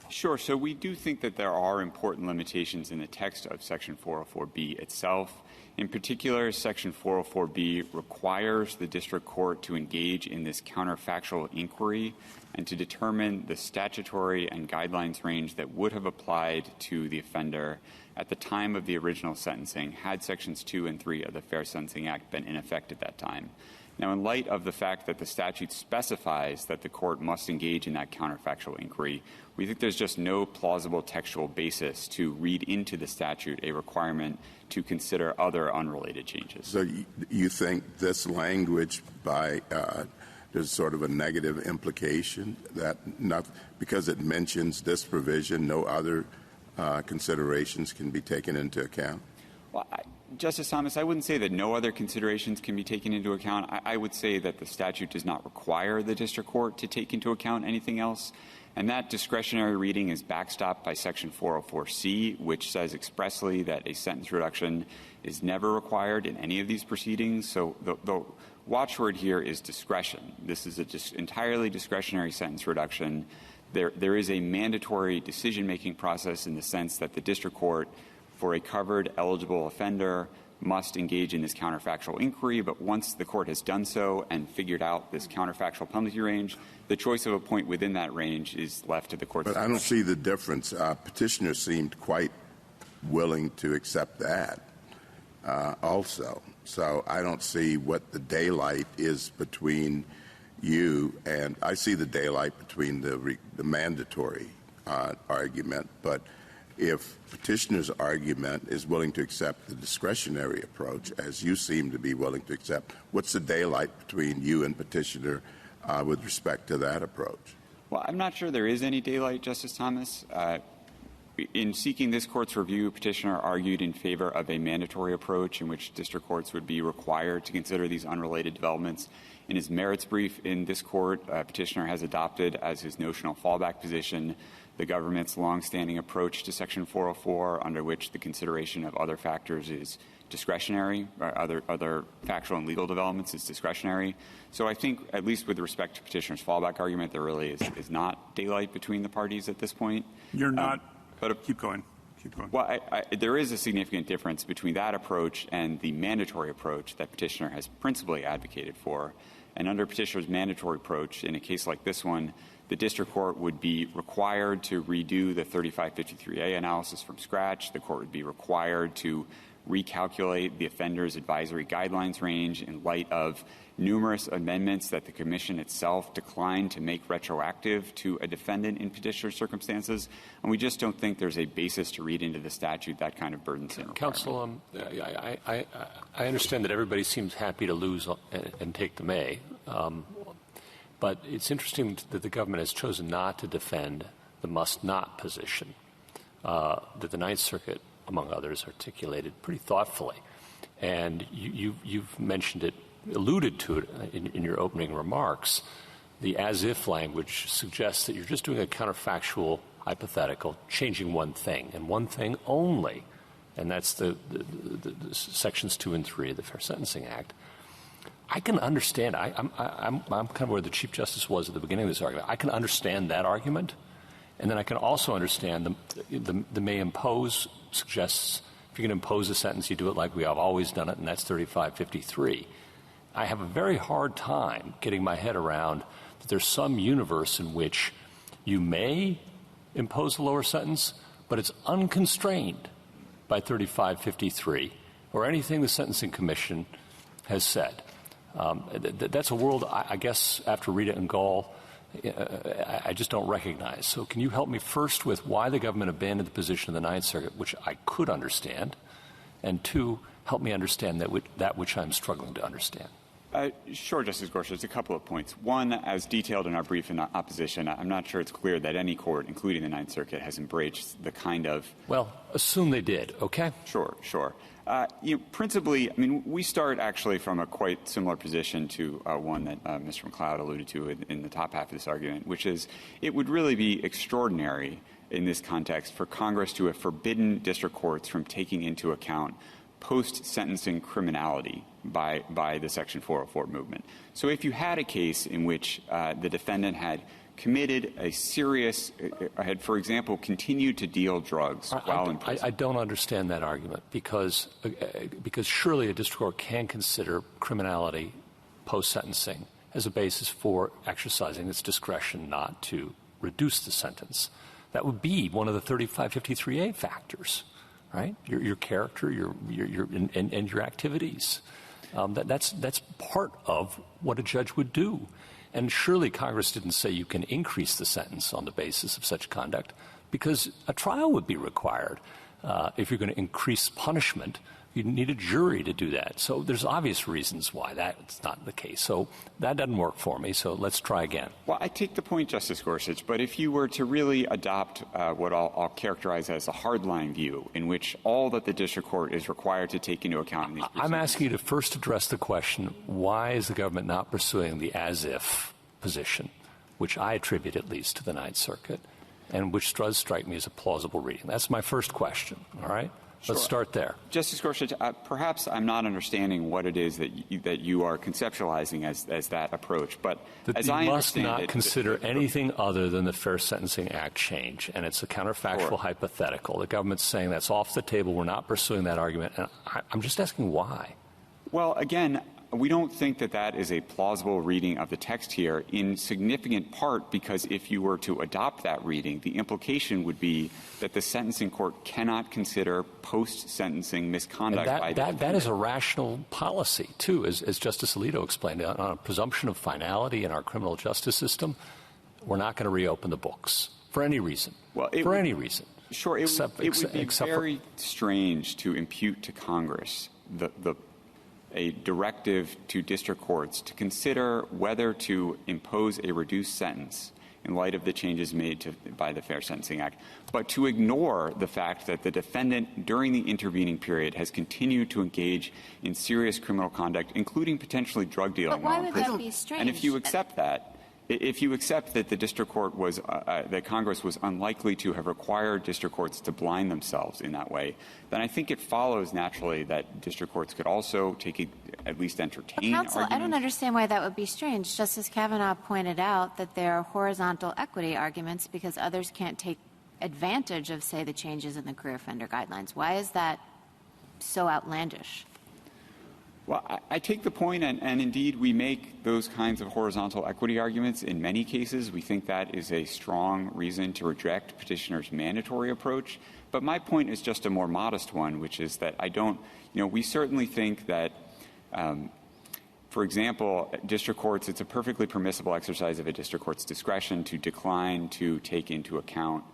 Sure. So we do think that there are important limitations in the text of Section 404B itself. In particular, Section 404B requires the district court to engage in this counterfactual inquiry and to determine the statutory and guidelines range that would have applied to the offender at the time of the original sentencing had Sections 2 and 3 of the Fair Sentencing Act been in effect at that time. Now, in light of the fact that the statute specifies that the court must engage in that counterfactual inquiry, we think there's just no plausible textual basis to read into the statute a requirement to consider other unrelated changes. So you think this language there's sort of a negative implication that because it mentions this provision, no other considerations can be taken into account? Well, Justice Thomas, I wouldn't say that no other considerations can be taken into account. I would say that the statute does not require the district court to take into account anything else. And that discretionary reading is backstopped by Section 404C, which says expressly that a sentence reduction is never required in any of these proceedings. So the watchword here is discretion. This is just entirely discretionary sentence reduction. There is a mandatory decision-making process in the sense that the district court, for a covered eligible offender, must engage in this counterfactual inquiry, but once the court has done so and figured out this counterfactual penalty range, the choice of a point within that range is left to the court's discretion. But I don't see the difference. Petitioner seemed quite willing to accept that also. So I don't see what the daylight is between you and I see the daylight between the mandatory argument, but if petitioner's argument is willing to accept the discretionary approach, as you seem to be willing to accept, what's the daylight between you and petitioner with respect to that approach? Well, I'm not sure there is any daylight, Justice Thomas. In seeking this court's review, petitioner argued in favor of a mandatory approach in which district courts would be required to consider these unrelated developments. In his merits brief in this court, petitioner has adopted as his notional fallback position the government's longstanding approach to Section 404, under which the consideration of other factors is discretionary, or other factual and legal developments is discretionary. So I think, at least with respect to petitioner's fallback argument, there really is not daylight between the parties at this point. You're not. Keep going. Well, there is a significant difference between that approach and the mandatory approach that petitioner has principally advocated for. And under petitioner's mandatory approach, in a case like this one, the district court would be required to redo the 3553A analysis from scratch. The court would be required to recalculate the offender's advisory guidelines range in light of numerous amendments that the Commission itself declined to make retroactive to a defendant in petitioner's circumstances. And we just don't think there's a basis to read into the statute that kind of burdensome requirement. Counsel, I understand that everybody seems happy to lose and take the may. But it's interesting that the government has chosen not to defend the must-not position that the Ninth Circuit, among others, articulated pretty thoughtfully. And you've mentioned it, alluded to it in your opening remarks. The as-if language suggests that you're just doing a counterfactual hypothetical, changing one thing, and one thing only, and that's the Sections 2 and 3 of the Fair Sentencing Act. I can understand. I'm kind of where the Chief Justice was at the beginning of this argument. I can understand that argument, and then I can also understand the may impose suggests if you can impose a sentence, you do it like we have always done it, and that's 3553. I have a very hard time getting my head around that there's some universe in which you may impose a lower sentence, but it's unconstrained by 3553 or anything the Sentencing Commission has said. That's a world, I guess, after Rita and Gall, I just don't recognize. So can you help me first with why the government abandoned the position of the Ninth Circuit, which I could understand, and two, help me understand that which I'm struggling to understand? Sure, Justice Gorsuch. There's a couple of points. One, as detailed in our brief in opposition, I'm not sure it's clear that any court, including the Ninth Circuit, has embraced the kind of... Well, assume they did, okay? Sure. Principally, I mean, we start actually from a quite similar position to one that Mr. McLeod alluded to in the top half of this argument, which is it would really be extraordinary in this context for Congress to have forbidden district courts from taking into account post-sentencing criminality by the Section 404 movement. So if you had a case in which the defendant had committed a serious, had, for example, continued to deal drugs while in prison. I don't understand that argument because surely a district court can consider criminality post-sentencing as a basis for exercising its discretion not to reduce the sentence. That would be one of the 3553A factors, right? Your character, and your activities. That's part of what a judge would do. And surely Congress didn't say you can increase the sentence on the basis of such conduct because a trial would be required. If you're going to increase punishment, you need a jury to do that. So there's obvious reasons why that's not the case. So that doesn't work for me, so let's try again. Well, I take the point, Justice Gorsuch, but if you were to really adopt what I'll characterize as a hardline view in which all that the district court is required to take into account in these proceedings. I'm asking you to first address the question, why is the government not pursuing the as-if position, which I attribute at least to the Ninth Circuit, and which does strike me as a plausible reading? That's my first question, all right? Sure. Let's start there. Justice Gorsuch, perhaps I'm not understanding what it is that you are conceptualizing as that approach, but as I understand it... You must not consider anything other than the Fair Sentencing Act change, and it's a counterfactual hypothetical. The government's saying that's off the table. We're not pursuing that argument, and I'm just asking why. Well, again, we don't think that is a plausible reading of the text here, in significant part because if you were to adopt that reading, the implication would be that the sentencing court cannot consider post-sentencing misconduct by the defendant. That is a rational policy, too, as Justice Alito explained. On a presumption of finality in our criminal justice system, we're not going to reopen the books for any reason. Any reason. Sure. It would be very strange to impute to Congress a directive to district courts to consider whether to impose a reduced sentence in light of the changes made by the Fair Sentencing Act, but to ignore the fact that the defendant during the intervening period has continued to engage in serious criminal conduct, including potentially drug dealing. But why would that be strange? And if you accept that, the district court was that Congress was unlikely to have required district courts to blind themselves in that way, then I think it follows naturally that district courts could also at least entertain Counsel, arguments. I don't understand why that would be strange. Justice Kavanaugh pointed out that there are horizontal equity arguments because others can't take advantage of, say, the changes in the career offender guidelines. Why is that so outlandish? Well, I take the point, and indeed we make those kinds of horizontal equity arguments in many cases. We think that is a strong reason to reject petitioner's mandatory approach. But my point is just a more modest one, which is that we certainly think that, for example, district courts, it's a perfectly permissible exercise of a district court's discretion to decline to take into account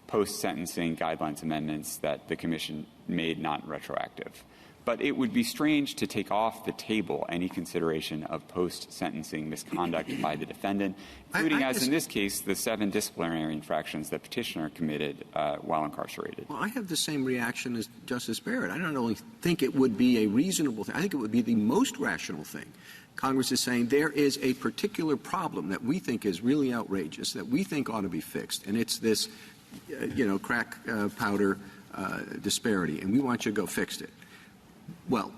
post-sentencing guidelines amendments that the commission made not retroactive. But it would be strange to take off the table any consideration of post-sentencing misconduct by the defendant, including, as in this case, the 7 disciplinary infractions that petitioner committed while incarcerated. Well, I have the same reaction as Justice Barrett. I don't only think it would be a reasonable thing. I think it would be the most rational thing. Congress is saying there is a particular problem that we think is really outrageous, that we think ought to be fixed, and it's this, crack powder disparity, and we want you to go fix it. Well,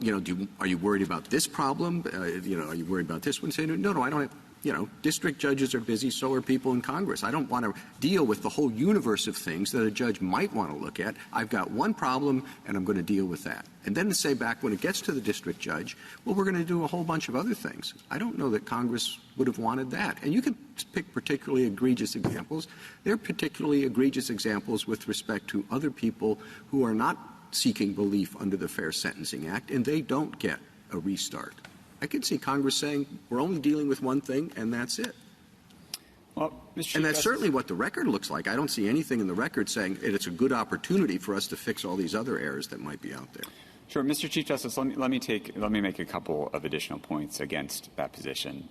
are you worried about this problem? Are you worried about this one? Say, no, I don't have, district judges are busy, so are people in Congress. I don't want to deal with the whole universe of things that a judge might want to look at. I've got one problem, and I'm going to deal with that. And then to say back when it gets to the district judge, well, we're going to do a whole bunch of other things. I don't know that Congress would have wanted that. And you can pick particularly egregious examples. There are particularly egregious examples with respect to other people who are not seeking relief under the Fair Sentencing Act, and they don't get a restart. I could see Congress saying, we're only dealing with one thing, and that's it. Well, and that's certainly what the record looks like. I don't see anything in the record saying it's a good opportunity for us to fix all these other errors that might be out there. Sure. Mr. Chief Justice, let me make a couple of additional points against that position.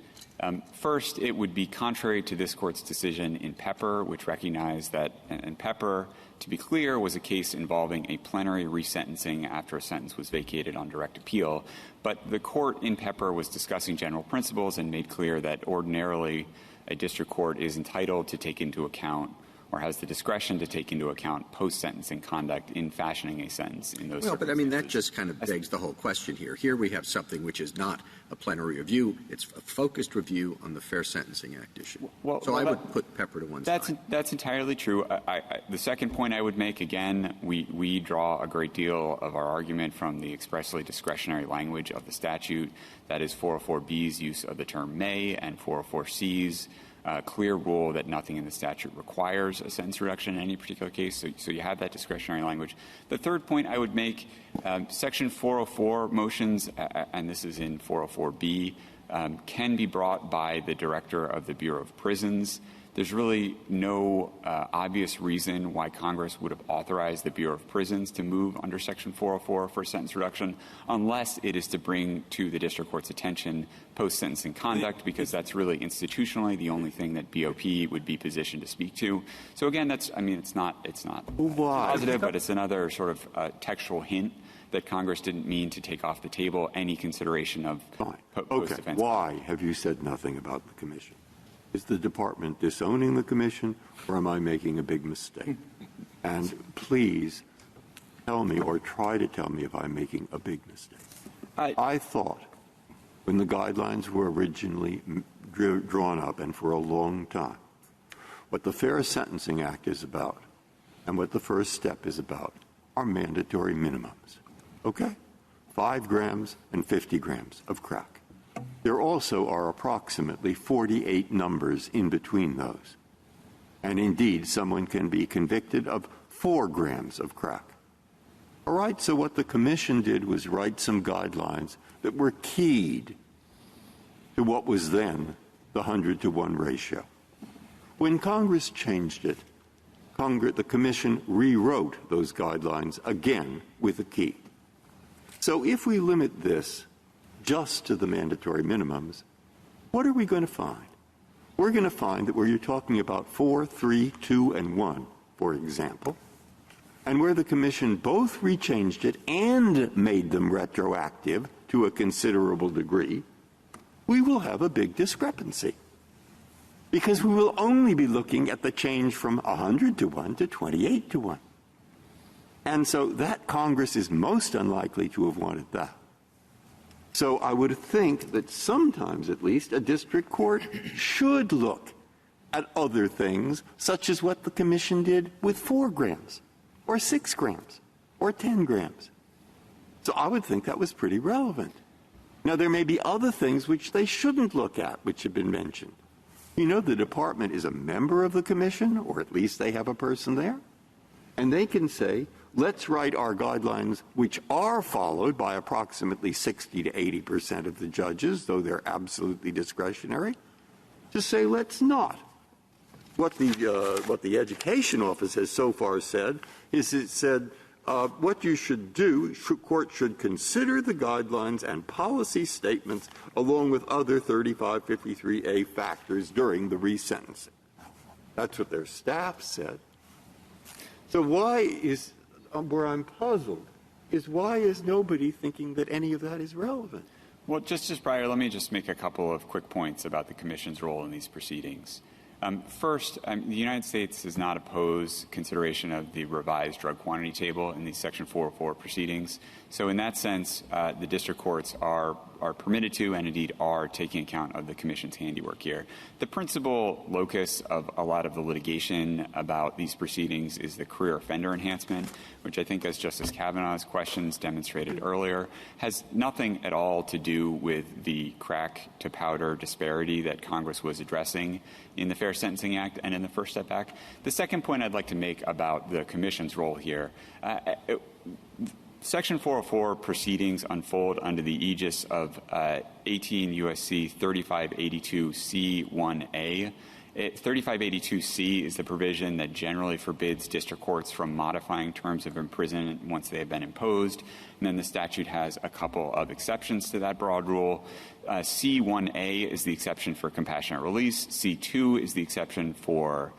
First, it would be contrary to this Court's decision in Pepper, which recognized that, and Pepper, to be clear, was a case involving a plenary resentencing after a sentence was vacated on direct appeal. But the Court in Pepper was discussing general principles and made clear that ordinarily a district court is entitled to take into account or has the discretion to take into account post-sentencing conduct in fashioning a sentence in those circumstances. But I mean, that just kind of begs the whole question here. Here we have something which is not a plenary review. It's a focused review on the Fair Sentencing Act issue. I would put Pepper to one side. That's entirely true. The second point I would make, again, we draw a great deal of our argument from the expressly discretionary language of the statute. That is 404B's use of the term may and 404C's clear rule that nothing in the statute requires a sentence reduction in any particular case. So you have that discretionary language. The third point I would make, Section 404 motions, and this is in 404B, can be brought by the director of the Bureau of Prisons. There's really no obvious reason why Congress would have authorized the Bureau of Prisons to move under Section 404 for sentence reduction unless it is to bring to the district court's attention post-sentencing conduct, because that's really institutionally the only thing that BOP would be positioned to speak to. So again, it's not positive, but it's another sort of textual hint that Congress didn't mean to take off the table any consideration of post-offense. Okay. Why have you said nothing about the commission? Is the department disowning the commission, or am I making a big mistake? And please tell me, or try to tell me, if I'm making a big mistake. I thought when the guidelines were originally drawn up, and for a long time, what the Fair Sentencing Act is about and what the first step is about are mandatory minimums. Okay? 5 grams and 50 grams of crack. There also are approximately 48 numbers in between those. And indeed, someone can be convicted of 4 grams of crack. All right, so what the commission did was write some guidelines that were keyed to what was then the 100-to-1 ratio. When Congress changed it, the commission rewrote those guidelines again with a key. So if we limit this just to the mandatory minimums, what are we going to find? we're going to find that where you're talking about 4, 3, 2, and 1, for example, and where the Commission both rechanged it and made them retroactive to a considerable degree, we will have a big discrepancy. Because we will only be looking at the change from 100 to 1 to 28 to 1. And so that Congress is most unlikely to have wanted that. So I would think that sometimes, at least, a district court should look at other things, such as what the Commission did with 4 grams, or 6 grams, or 10 grams. So I would think that was pretty relevant. Now, there may be other things which they shouldn't look at, which have been mentioned. You know, the department is a member of the Commission, or at least they have a person there, and they can say, let's write our guidelines, which are followed by approximately 60 to 80% of the judges, though they're absolutely discretionary, to say let's not. What the Education Office has so far said is it said what you should do, court should consider the guidelines and policy statements along with other 3553A factors during the resentencing. That's what their staff said. So where I'm puzzled is why is nobody thinking that any of that is relevant? Well, Justice Breyer, let me just make a couple of quick points about the Commission's role in these proceedings. First, the United States does not oppose consideration of the revised drug quantity table in these Section 404 proceedings. So in that sense, the district courts are permitted to and indeed are taking account of the Commission's handiwork here. The principal locus of a lot of the litigation about these proceedings is the career offender enhancement, which I think, as Justice Kavanaugh's questions demonstrated earlier, has nothing at all to do with the crack to powder disparity that Congress was addressing in the Fair Sentencing Act and in the First Step Act. The second point I'd like to make about the Commission's role here, Section 404 proceedings unfold under the aegis of 18 U.S.C. 3582C1A. 3582C is the provision that generally forbids district courts from modifying terms of imprisonment once they have been imposed. And then the statute has a couple of exceptions to that broad rule. C1A is the exception for compassionate release. C2 is the exception for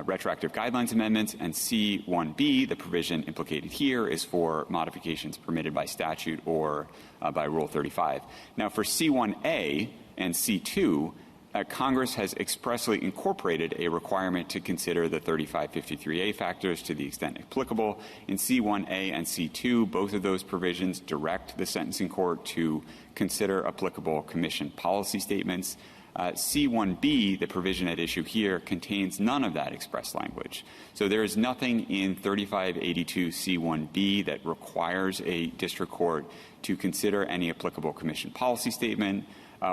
retroactive guidelines amendments, and C1B, the provision implicated here, is for modifications permitted by statute or by Rule 35. Now, for C1A and C2, Congress has expressly incorporated a requirement to consider the 3553A factors to the extent applicable. In C1A and C2, both of those provisions direct the sentencing court to consider applicable Commission policy statements. C1B, the provision at issue here, contains none of that express language. So there is nothing in 3582C1B that requires a district court to consider any applicable Commission policy statement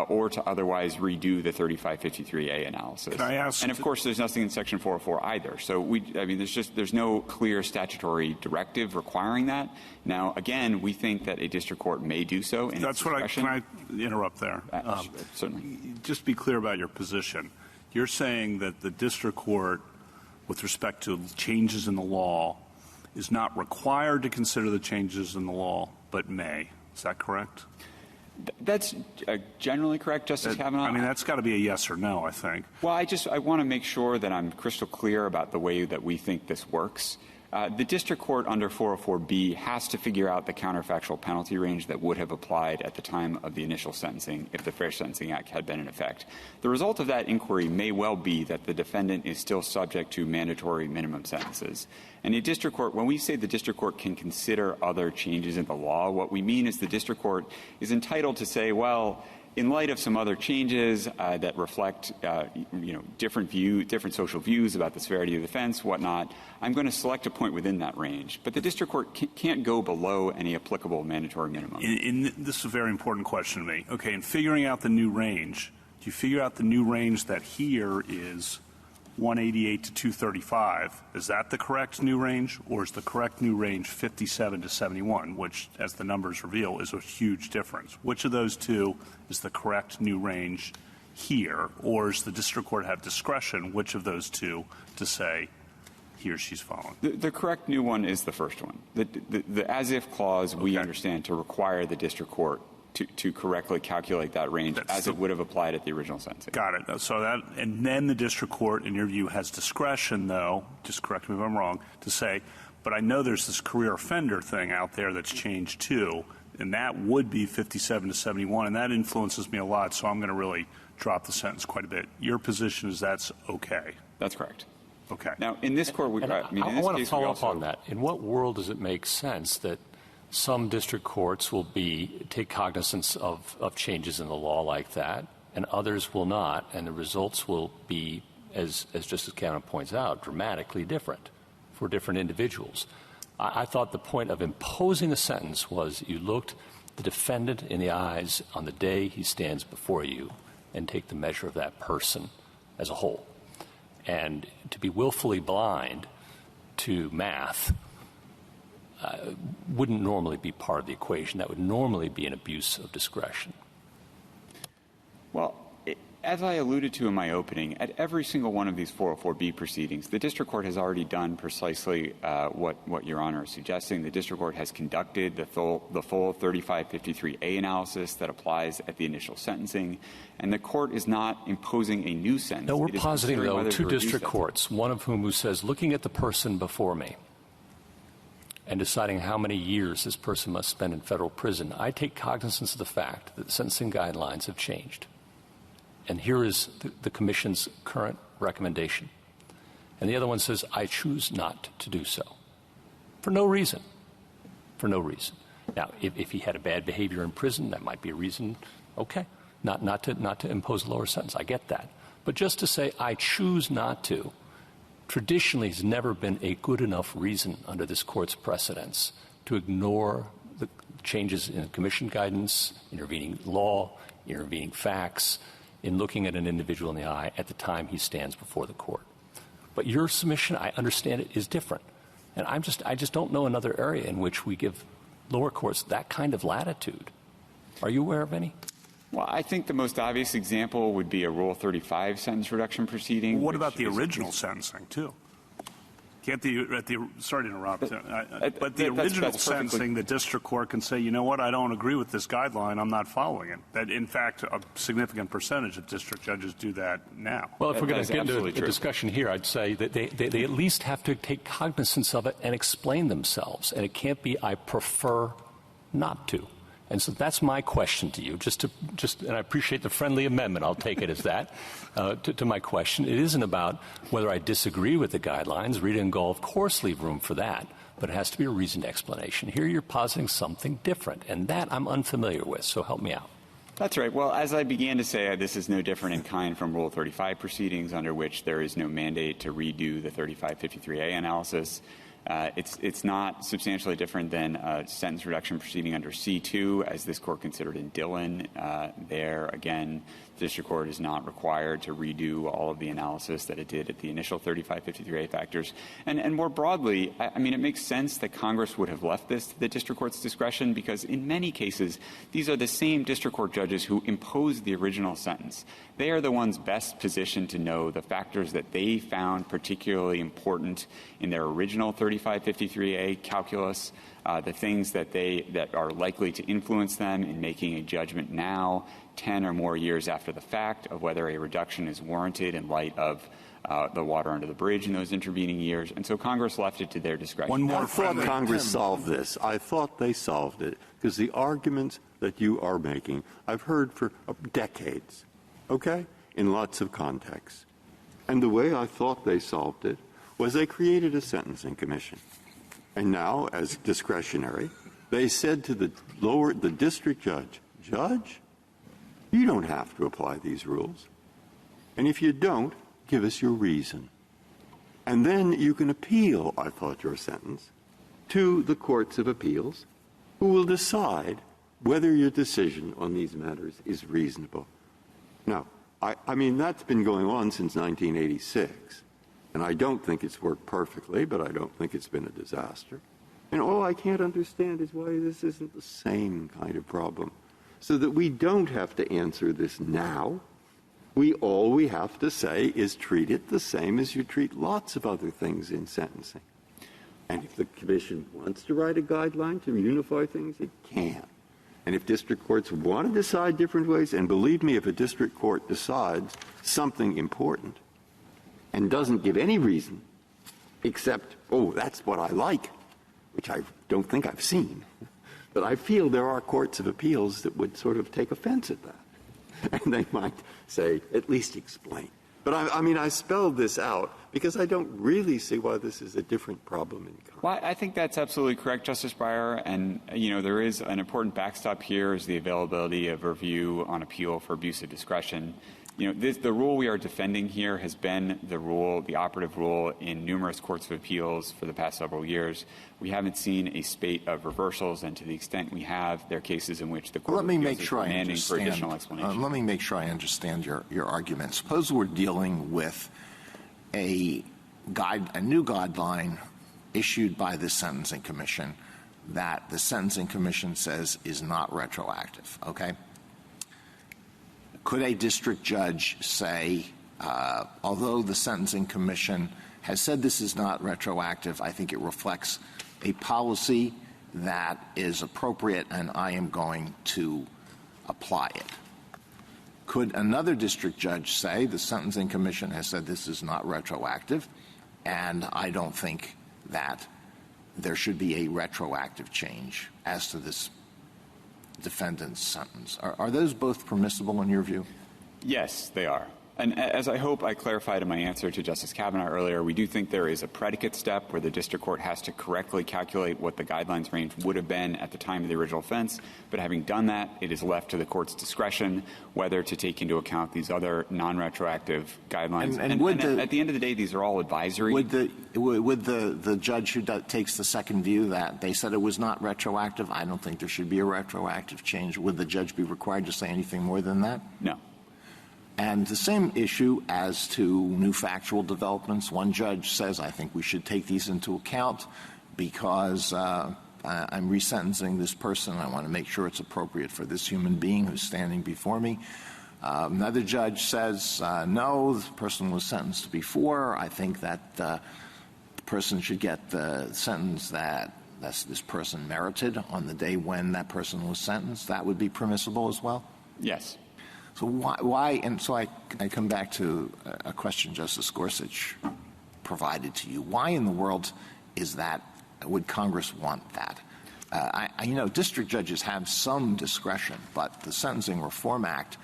or to otherwise redo the 3553A analysis. Can I ask? And of course, there's nothing in Section 404 either. So there's no clear statutory directive requiring that. Now, again, we think that a district court may do so in its discretion. Can I interrupt there? Certainly. Just be clear about your position. You're saying that the district court, with respect to changes in the law, is not required to consider the changes in the law, but may. Is that correct? That's generally correct, Justice Kavanaugh. I mean, that's got to be a yes or no, I think. Well, I want to make sure that I'm crystal clear about the way that we think this works. The district court under 404B has to figure out the counterfactual penalty range that would have applied at the time of the initial sentencing if the Fair Sentencing Act had been in effect. The result of that inquiry may well be that the defendant is still subject to mandatory minimum sentences. And a district court, when we say the district court can consider other changes in the law, what we mean is the district court is entitled to say, well, in light of some other changes that reflect, different social views about the severity of the offense, whatnot, I'm going to select a point within that range. But the district court can't go below any applicable mandatory minimum. This is a very important question to me. Okay, in figuring out the new range, do you figure out the new range that here is 188 to 235? Is that the correct new range, or is the correct new range 57 to 71, which, as the numbers reveal, is a huge difference? Which of those two is the correct new range here, or does the district court have discretion which of those two to say he or she's following? The correct new one is the first one. The as-if clause we understand to require the district court to correctly calculate that range as it would have applied at the original sentencing. Got it. So and then the district court, in your view, has discretion, though, just correct me if I'm wrong, to say, but I know there's this career offender thing out there that's changed too, and that would be 57 to 71, and that influences me a lot, so I'm going to really drop the sentence quite a bit. Your position is that's okay? That's correct. Okay. Now, in this court, I want to follow up on that. In what world does it make sense that some district courts will take cognizance of changes in the law like that, and others will not, and the results will be, as Justice Kavanaugh points out, dramatically different for different individuals? I thought the point of imposing a sentence was you looked the defendant in the eyes on the day he stands before you and take the measure of that person as a whole. And to be willfully blind to math wouldn't normally be part of the equation. That would normally be an abuse of discretion. Well, as I alluded to in my opening, at every single one of these 404B proceedings, the district court has already done precisely what Your Honor is suggesting. The district court has conducted the full 3553A analysis that applies at the initial sentencing, and the court is not imposing a new sentence. No, we're positing, though, two district courts, one of whom says, looking at the person before me and deciding how many years this person must spend in federal prison, I take cognizance of the fact that the sentencing guidelines have changed. And here is the Commission's current recommendation. And the other one says, I choose not to do so. For no reason. For no reason. Now, if he had a bad behavior in prison, that might be a reason, okay, not to impose a lower sentence. I get that. But just to say, I choose not to, traditionally has never been a good enough reason under this Court's precedents to ignore the changes in Commission guidance, intervening law, intervening facts, in looking at an individual in the eye at the time he stands before the court. But your submission, I understand it, is different. And I just don't know another area in which we give lower courts that kind of latitude. Are you aware of any? Well, I think the most obvious example would be a Rule 35 sentence reduction proceeding. What about the original sentencing, too? Can't sorry to interrupt, but the original sentencing, the district court can say, you know what, I don't agree with this guideline, I'm not following it. That, in fact, a significant percentage of district judges do that now. Well, if we're going to get into a discussion here, I'd say that they at least have to take cognizance of it and explain themselves. And it can't be, I prefer not to. And so that's my question to you, and I appreciate the friendly amendment, I'll take it as that, to my question. It isn't about whether I disagree with the guidelines. Rita and Gall, of course, leave room for that, but it has to be a reasoned explanation. Here you're positing something different, and that I'm unfamiliar with, so help me out. That's right. Well, as I began to say, this is no different in kind from Rule 35 proceedings, under which there is no mandate to redo the 3553A analysis. It's not substantially different than a sentence reduction proceeding under C2, as this court considered in Dillon. There, again, the district court is not required to redo all of the analysis that it did at the initial 3553A factors. And more broadly, I mean, it makes sense that Congress would have left this to the district court's discretion, because in many cases, these are the same district court judges who imposed the original sentence. They are the ones best positioned to know the factors that they found particularly important in their original 3553A calculus, the things that are likely to influence them in making a judgment now, 10 or more years after the fact, of whether a reduction is warranted in light of the water under the bridge in those intervening years. And so Congress left it to their discretion. I thought Congress solved this. I thought they solved it, because the arguments that you are making, I've heard for decades, okay, in lots of contexts. And the way I thought they solved it was they created a sentencing commission. And now, as discretionary, they said to the district judge, Judge, you don't have to apply these rules. And if you don't, give us your reason. And then you can appeal, I thought, your sentence to the courts of appeals, who will decide whether your decision on these matters is reasonable. Now, I mean, that's been going on since 1986. And I don't think it's worked perfectly, but I don't think it's been a disaster. And all I can't understand is why this isn't the same kind of problem. So that we don't have to answer this now. All we have to say is treat it the same as you treat lots of other things in sentencing. And if the commission wants to write a guideline to unify things, it can. And if district courts want to decide different ways, and believe me, if a district court decides something important and doesn't give any reason except, oh, that's what I like, which I don't think I've seen, but I feel there are courts of appeals that would sort of take offense at that. And they might say, at least explain. But I mean, I spelled this out because I don't really see why this is a different problem in Congress. Well, I think that's absolutely correct, Justice Breyer. And, there is an important backstop here is the availability of review on appeal for abuse of discretion. The rule we are defending here has been the operative rule in numerous courts of appeals for the past several years. We haven't seen a spate of reversals, and to the extent we have, there are cases in which the court is demanding for additional explanation. Let me make sure I understand your argument. Suppose we're dealing with a new guideline issued by the Sentencing Commission that the Sentencing Commission says is not retroactive, okay? Could a district judge say, although the Sentencing Commission has said this is not retroactive, I think it reflects a policy that is appropriate and I am going to apply it? Could another district judge say the Sentencing Commission has said this is not retroactive and I don't think that there should be a retroactive change as to this defendant's sentence? Are those both permissible in your view? Yes, they are. And as I hope I clarified in my answer to Justice Kavanaugh earlier, we do think there is a predicate step where the district court has to correctly calculate what the guidelines range would have been at the time of the original offense. But having done that, it is left to the court's discretion whether to take into account these other non-retroactive guidelines. And at the end of the day, these are all advisory. Would the judge who takes the second view that they said it was not retroactive, I don't think there should be a retroactive change, would the judge be required to say anything more than that? No. And the same issue as to new factual developments. One judge says, I think we should take these into account because I'm resentencing this person. I want to make sure it's appropriate for this human being who's standing before me. Another judge says, no, this person was sentenced before. I think that the person should get the sentence that this person merited on the day when that person was sentenced. That would be permissible as well? Yes. So why and so I come back to a question Justice Gorsuch provided to you. Why in the world would Congress want that? District judges have some discretion, but the Sentencing Reform Act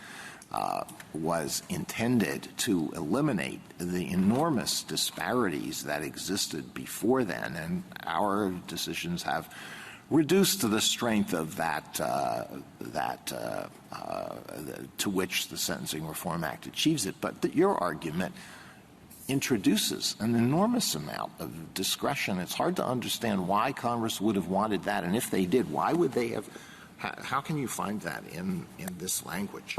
was intended to eliminate the enormous disparities that existed before then, and our decisions have reduced to the strength of that to which the Sentencing Reform Act achieves it. But your argument introduces an enormous amount of discretion. It's hard to understand why Congress would have wanted that, and if they did, why would they have? How can you find that in this language?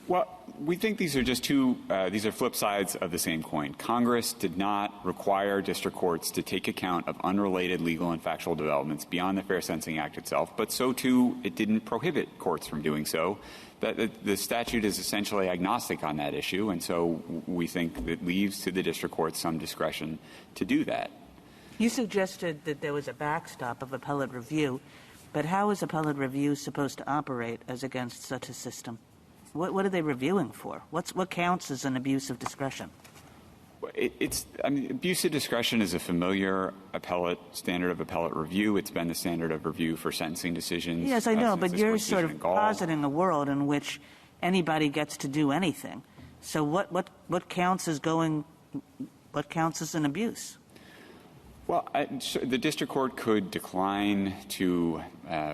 Well, we think these are just these are flip sides of the same coin. Congress did not require district courts to take account of unrelated legal and factual developments beyond the Fair Sentencing Act itself, but so too it didn't prohibit courts from doing so. The statute is essentially agnostic on that issue, and so we think it leaves to the district courts some discretion to do that. You suggested that there was a backstop of appellate review, but how is appellate review supposed to operate as against such a system? What are they reviewing for? What counts as an abuse of discretion? Abuse of discretion is a familiar standard of appellate review. It's been the standard of review for sentencing decisions. Yes, I know, but you're sort of positing a world in which anybody gets to do anything. So what counts as what counts as an abuse? Well, the district court could decline to,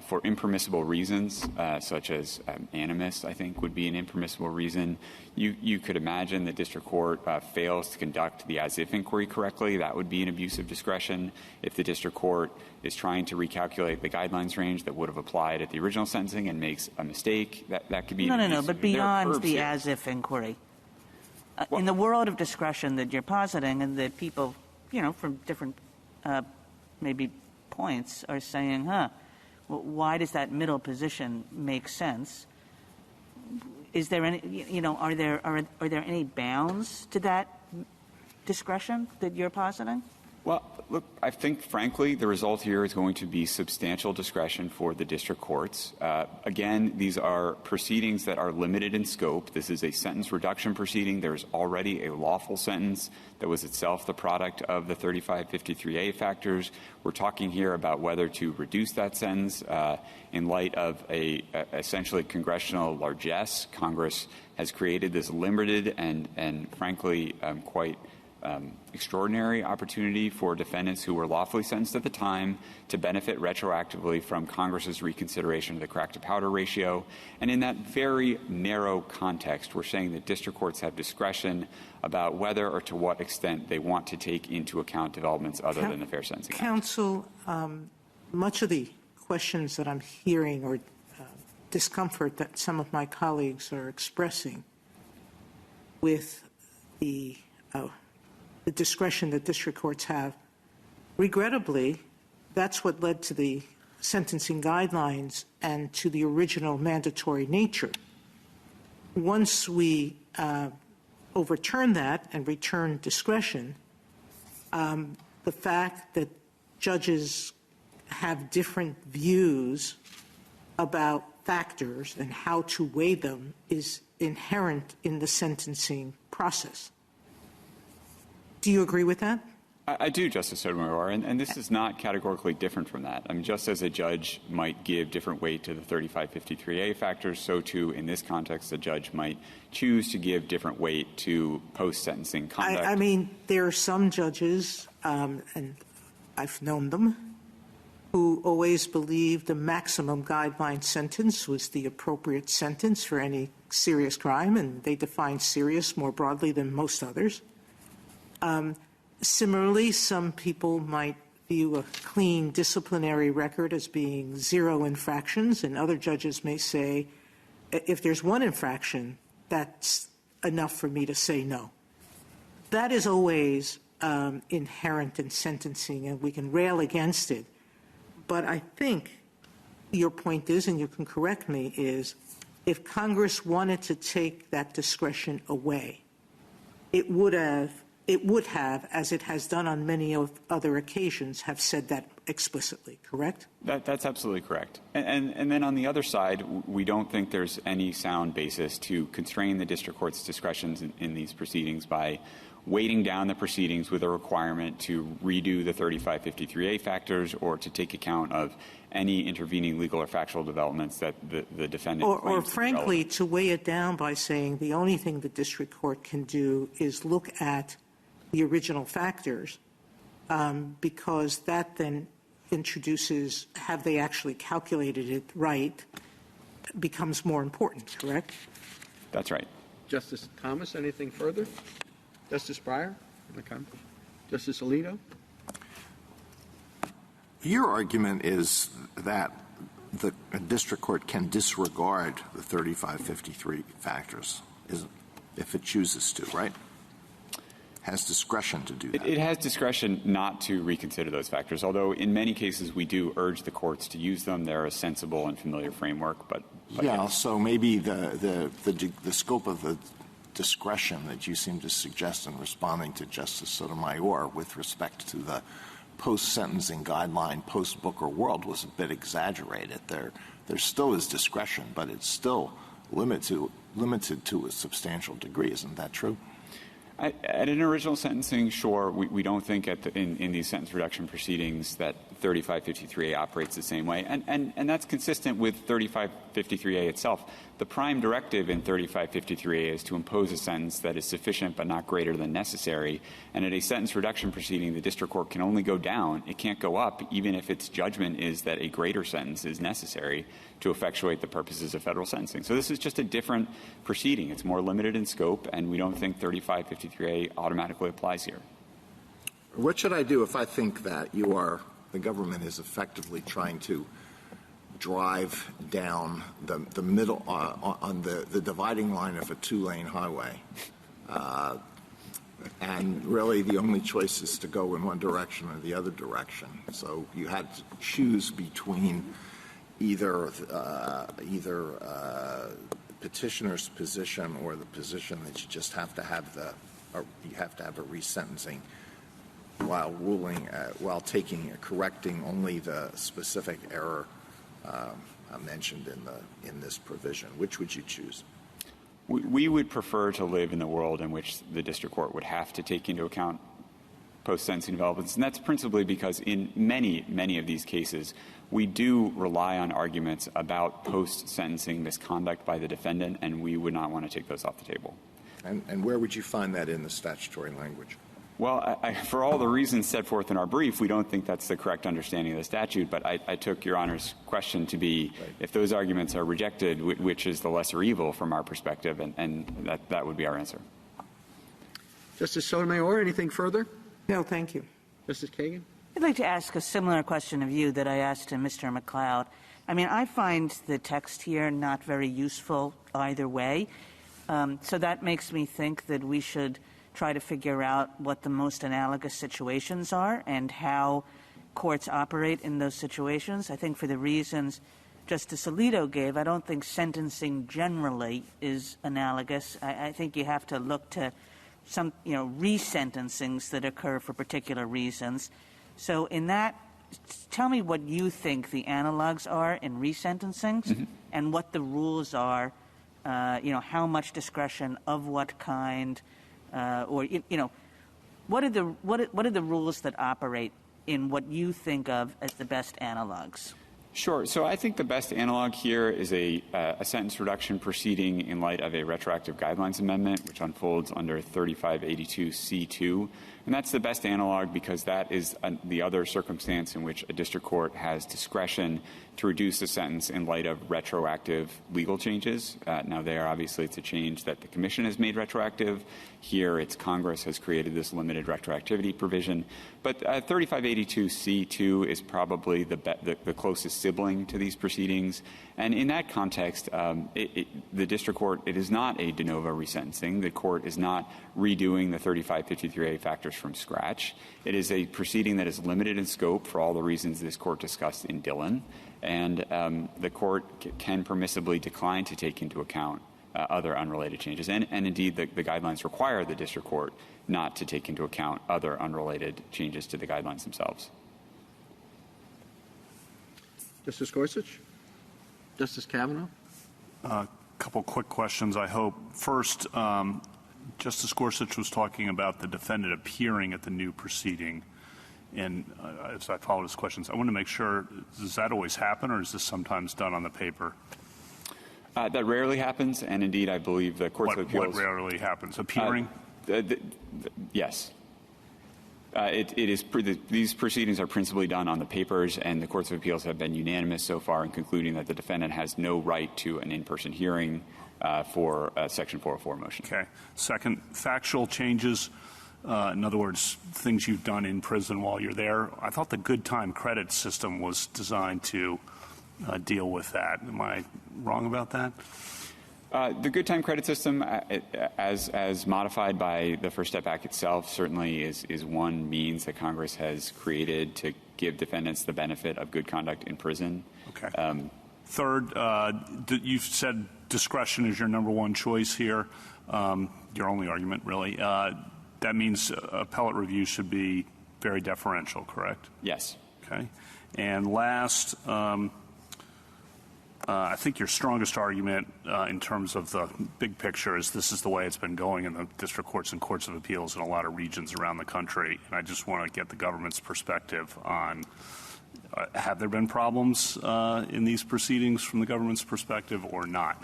for impermissible reasons, such as animus, I think, would be an impermissible reason. You could imagine the district court fails to conduct the as-if inquiry correctly. That would be an abuse of discretion. If the district court is trying to recalculate the guidelines range that would have applied at the original sentencing and makes a mistake, that could be an abuse. No, but beyond the as-if inquiry. In the world of discretion that you're positing and that people, from different maybe points are saying, why does that middle position make sense? Is there any, are there any bounds to that discretion that you're positing? Well, look, I think, frankly, the result here is going to be substantial discretion for the district courts. Again, these are proceedings that are limited in scope. This is a sentence reduction proceeding. There is already a lawful sentence that was itself the product of the 3553A factors. We're talking here about whether to reduce that sentence in light of a essentially congressional largesse. Congress has created this limited and frankly, quite extraordinary opportunity for defendants who were lawfully sentenced at the time to benefit retroactively from Congress's reconsideration of the crack-to-powder ratio. And in that very narrow context, we're saying that district courts have discretion about whether or to what extent they want to take into account developments other than the Fair Sentencing Act. Counsel, much of the questions that I'm hearing or discomfort that some of my colleagues are expressing with the discretion that district courts have. Regrettably, that's what led to the sentencing guidelines and to the original mandatory nature. Once we overturn that and return discretion, the fact that judges have different views about factors and how to weigh them is inherent in the sentencing process. Do you agree with that? I do, Justice Sotomayor, and this is not categorically different from that. I mean, just as a judge might give different weight to the 3553A factors, so too in this context a judge might choose to give different weight to post-sentencing conduct. I mean, there are some judges, and I've known them, who always believed the maximum guideline sentence was the appropriate sentence for any serious crime, and they define serious more broadly than most others. Similarly, some people might view a clean disciplinary record as being 0 infractions, and other judges may say, if there's 1 infraction, that's enough for me to say no. That is always inherent in sentencing, and we can rail against it. But I think your point is, and you can correct me, is if Congress wanted to take that discretion away, it would have, as it has done on many other occasions, have said that explicitly, correct? That's absolutely correct. And then on the other side, we don't think there's any sound basis to constrain the district court's discretions in these proceedings by weighting down the proceedings with a requirement to redo the 3553A factors or to take account of any intervening legal or factual developments that the defendant or frankly, to weigh it down by saying the only thing the district court can do is look at the original factors, because that then introduces, have they actually calculated it right, becomes more important, correct? That's right. Justice Thomas, anything further? Justice Breyer? Justice Alito? Your argument is that the district court can disregard the 3553 factors if it chooses to, right? Has discretion to do that. It has discretion not to reconsider those factors, although in many cases we do urge the courts to use them. They're a sensible and familiar framework. But yeah, so maybe the scope of the discretion that you seem to suggest in responding to Justice Sotomayor with respect to the post-sentencing guideline, post-Booker world was a bit exaggerated. There still is discretion, but it's still limited to a substantial degree. Isn't that true? At an original sentencing, sure. We don't think in these sentence reduction proceedings that 3553A operates the same way. And that's consistent with 3553A itself. The prime directive in 3553A is to impose a sentence that is sufficient but not greater than necessary. And at a sentence reduction proceeding, the district court can only go down. It can't go up, even if its judgment is that a greater sentence is necessary to effectuate the purposes of federal sentencing. So this is just a different proceeding. It's more limited in scope, and we don't think 3553A automatically applies here. What should I do if I think that the government is effectively trying to drive down the middle on the dividing line of a 2-lane highway, and really the only choice is to go in one direction or the other direction? So you had to choose between either petitioner's position or the position that you just have to have a resentencing. while correcting only the specific error mentioned in this provision? Which would you choose? We would prefer to live in the world in which the district court would have to take into account post-sentencing developments, and that's principally because in many of these cases, we do rely on arguments about post-sentencing misconduct by the defendant, and we would not want to take those off the table. And where would you find that in the statutory language? Well, for all the reasons set forth in our brief, we don't think that's the correct understanding of the statute, but I took Your Honor's question to be if those arguments are rejected, which is the lesser evil from our perspective, and that would be our answer. Justice Sotomayor, anything further? No, thank you. Justice Kagan? I'd like to ask a similar question of you that I asked to Mr. McLeod. I mean, I find the text here not very useful either way. So that makes me think that we should try to figure out what the most analogous situations are and how courts operate in those situations. I think for the reasons Justice Alito gave, I don't think sentencing generally is analogous. I think you have to look to some, resentencings that occur for particular reasons. So in that, tell me what you think the analogs are in resentencings and what the rules are. How much discretion, of what kind, what are the rules that operate in what you think of as the best analogs? Sure. So I think the best analog here is a sentence reduction proceeding in light of a retroactive guidelines amendment, which unfolds under 3582C2. And that's the best analog because that is the other circumstance in which a district court has discretion to reduce a sentence in light of retroactive legal changes. Now, there, obviously, it's a change that the Commission has made retroactive. Here, it's Congress has created this limited retroactivity provision. But 3582C2 is probably the closest sibling to these proceedings. And in that context, the district court, it is not a de novo resentencing. The court is not redoing the 3553A factors from scratch. It is a proceeding that is limited in scope for all the reasons this court discussed in Dillon. And the court can permissibly decline to take into account other unrelated changes. And indeed, the guidelines require the district court not to take into account other unrelated changes to the guidelines themselves. Justice Gorsuch? Justice Kavanaugh? A couple quick questions, I hope. First, Justice Gorsuch was talking about the defendant appearing at the new proceeding. And as I followed his questions, I want to make sure, does that always happen, or is this sometimes done on the paper? That rarely happens, and indeed, I believe the Courts of Appeals... What rarely happens? Appearing? Yes. These proceedings are principally done on the papers, and the Courts of Appeals have been unanimous so far in concluding that the defendant has no right to an in-person hearing for a Section 404 motion. Okay. Second, factual changes. In other words, things you've done in prison while you're there. I thought the good time credit system was designed to deal with that. Am I wrong about that? The good time credit system, as modified by the First Step Act itself, certainly is one means that Congress has created to give defendants the benefit of good conduct in prison. Okay. Third, you've said discretion is your number one choice here, your only argument, really. That means appellate review should be very deferential, correct? Yes. Okay. And last, I think your strongest argument in terms of the big picture is this is the way it's been going in the district courts and courts of appeals in a lot of regions around the country. And I just want to get the government's perspective on have there been problems in these proceedings from the government's perspective or not?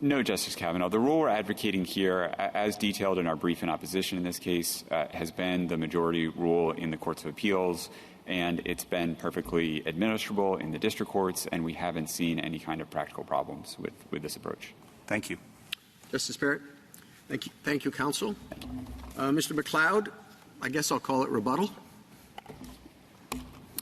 No, Justice Kavanaugh. The rule we're advocating here, as detailed in our brief in opposition in this case, has been the majority rule in the courts of appeals, and it's been perfectly administrable in the district courts, and we haven't seen any kind of practical problems with this approach. Thank you. Justice Barrett? Thank you, counsel. Mr. McLeod, I guess I'll call it rebuttal.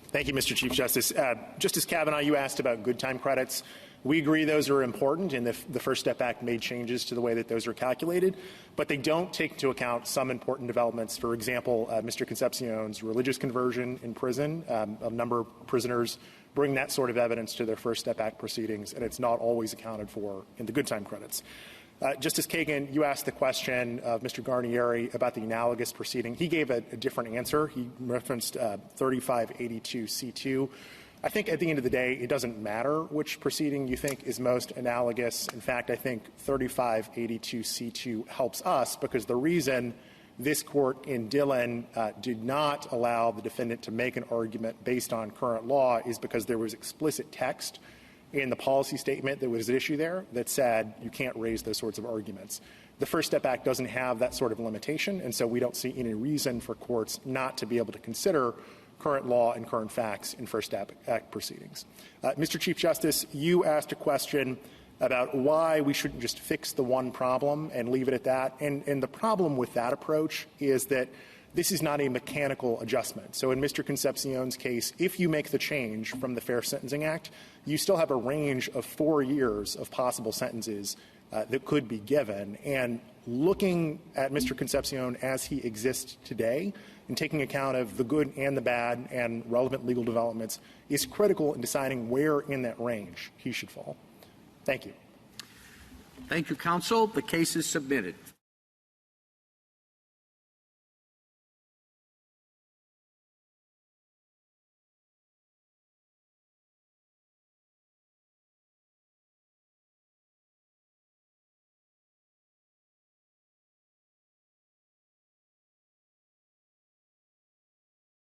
Thank you, Mr. Chief Justice. Justice Kavanaugh, you asked about good time credits. We agree those are important, and the First Step Act made changes to the way that those are calculated, but they don't take into account some important developments. For example, Mr. Concepcion's religious conversion in prison. A number of prisoners bring that sort of evidence to their First Step Act proceedings, and it's not always accounted for in the good time credits. Justice Kagan, you asked the question of Mr. Garnieri about the analogous proceeding. He gave a different answer. He referenced 3582C2. I think at the end of the day, it doesn't matter which proceeding you think is most analogous. In fact, I think 3582C2 helps us because the reason this court in Dillon did not allow the defendant to make an argument based on current law is because there was explicit text in the policy statement that was at issue there that said you can't raise those sorts of arguments. The First Step Act doesn't have that sort of limitation, and so we don't see any reason for courts not to be able to consider current law and current facts in First Step Act proceedings. Mr. Chief Justice, you asked a question about why we shouldn't just fix the one problem and leave it at that. And the problem with that approach is that this is not a mechanical adjustment. So in Mr. Concepcion's case, if you make the change from the Fair Sentencing Act, you still have a range of 4 years of possible sentences that could be given. And looking at Mr. Concepcion as he exists today and taking account of the good and the bad and relevant legal developments is critical in deciding where in that range he should fall. Thank you. Thank you, counsel. The case is submitted.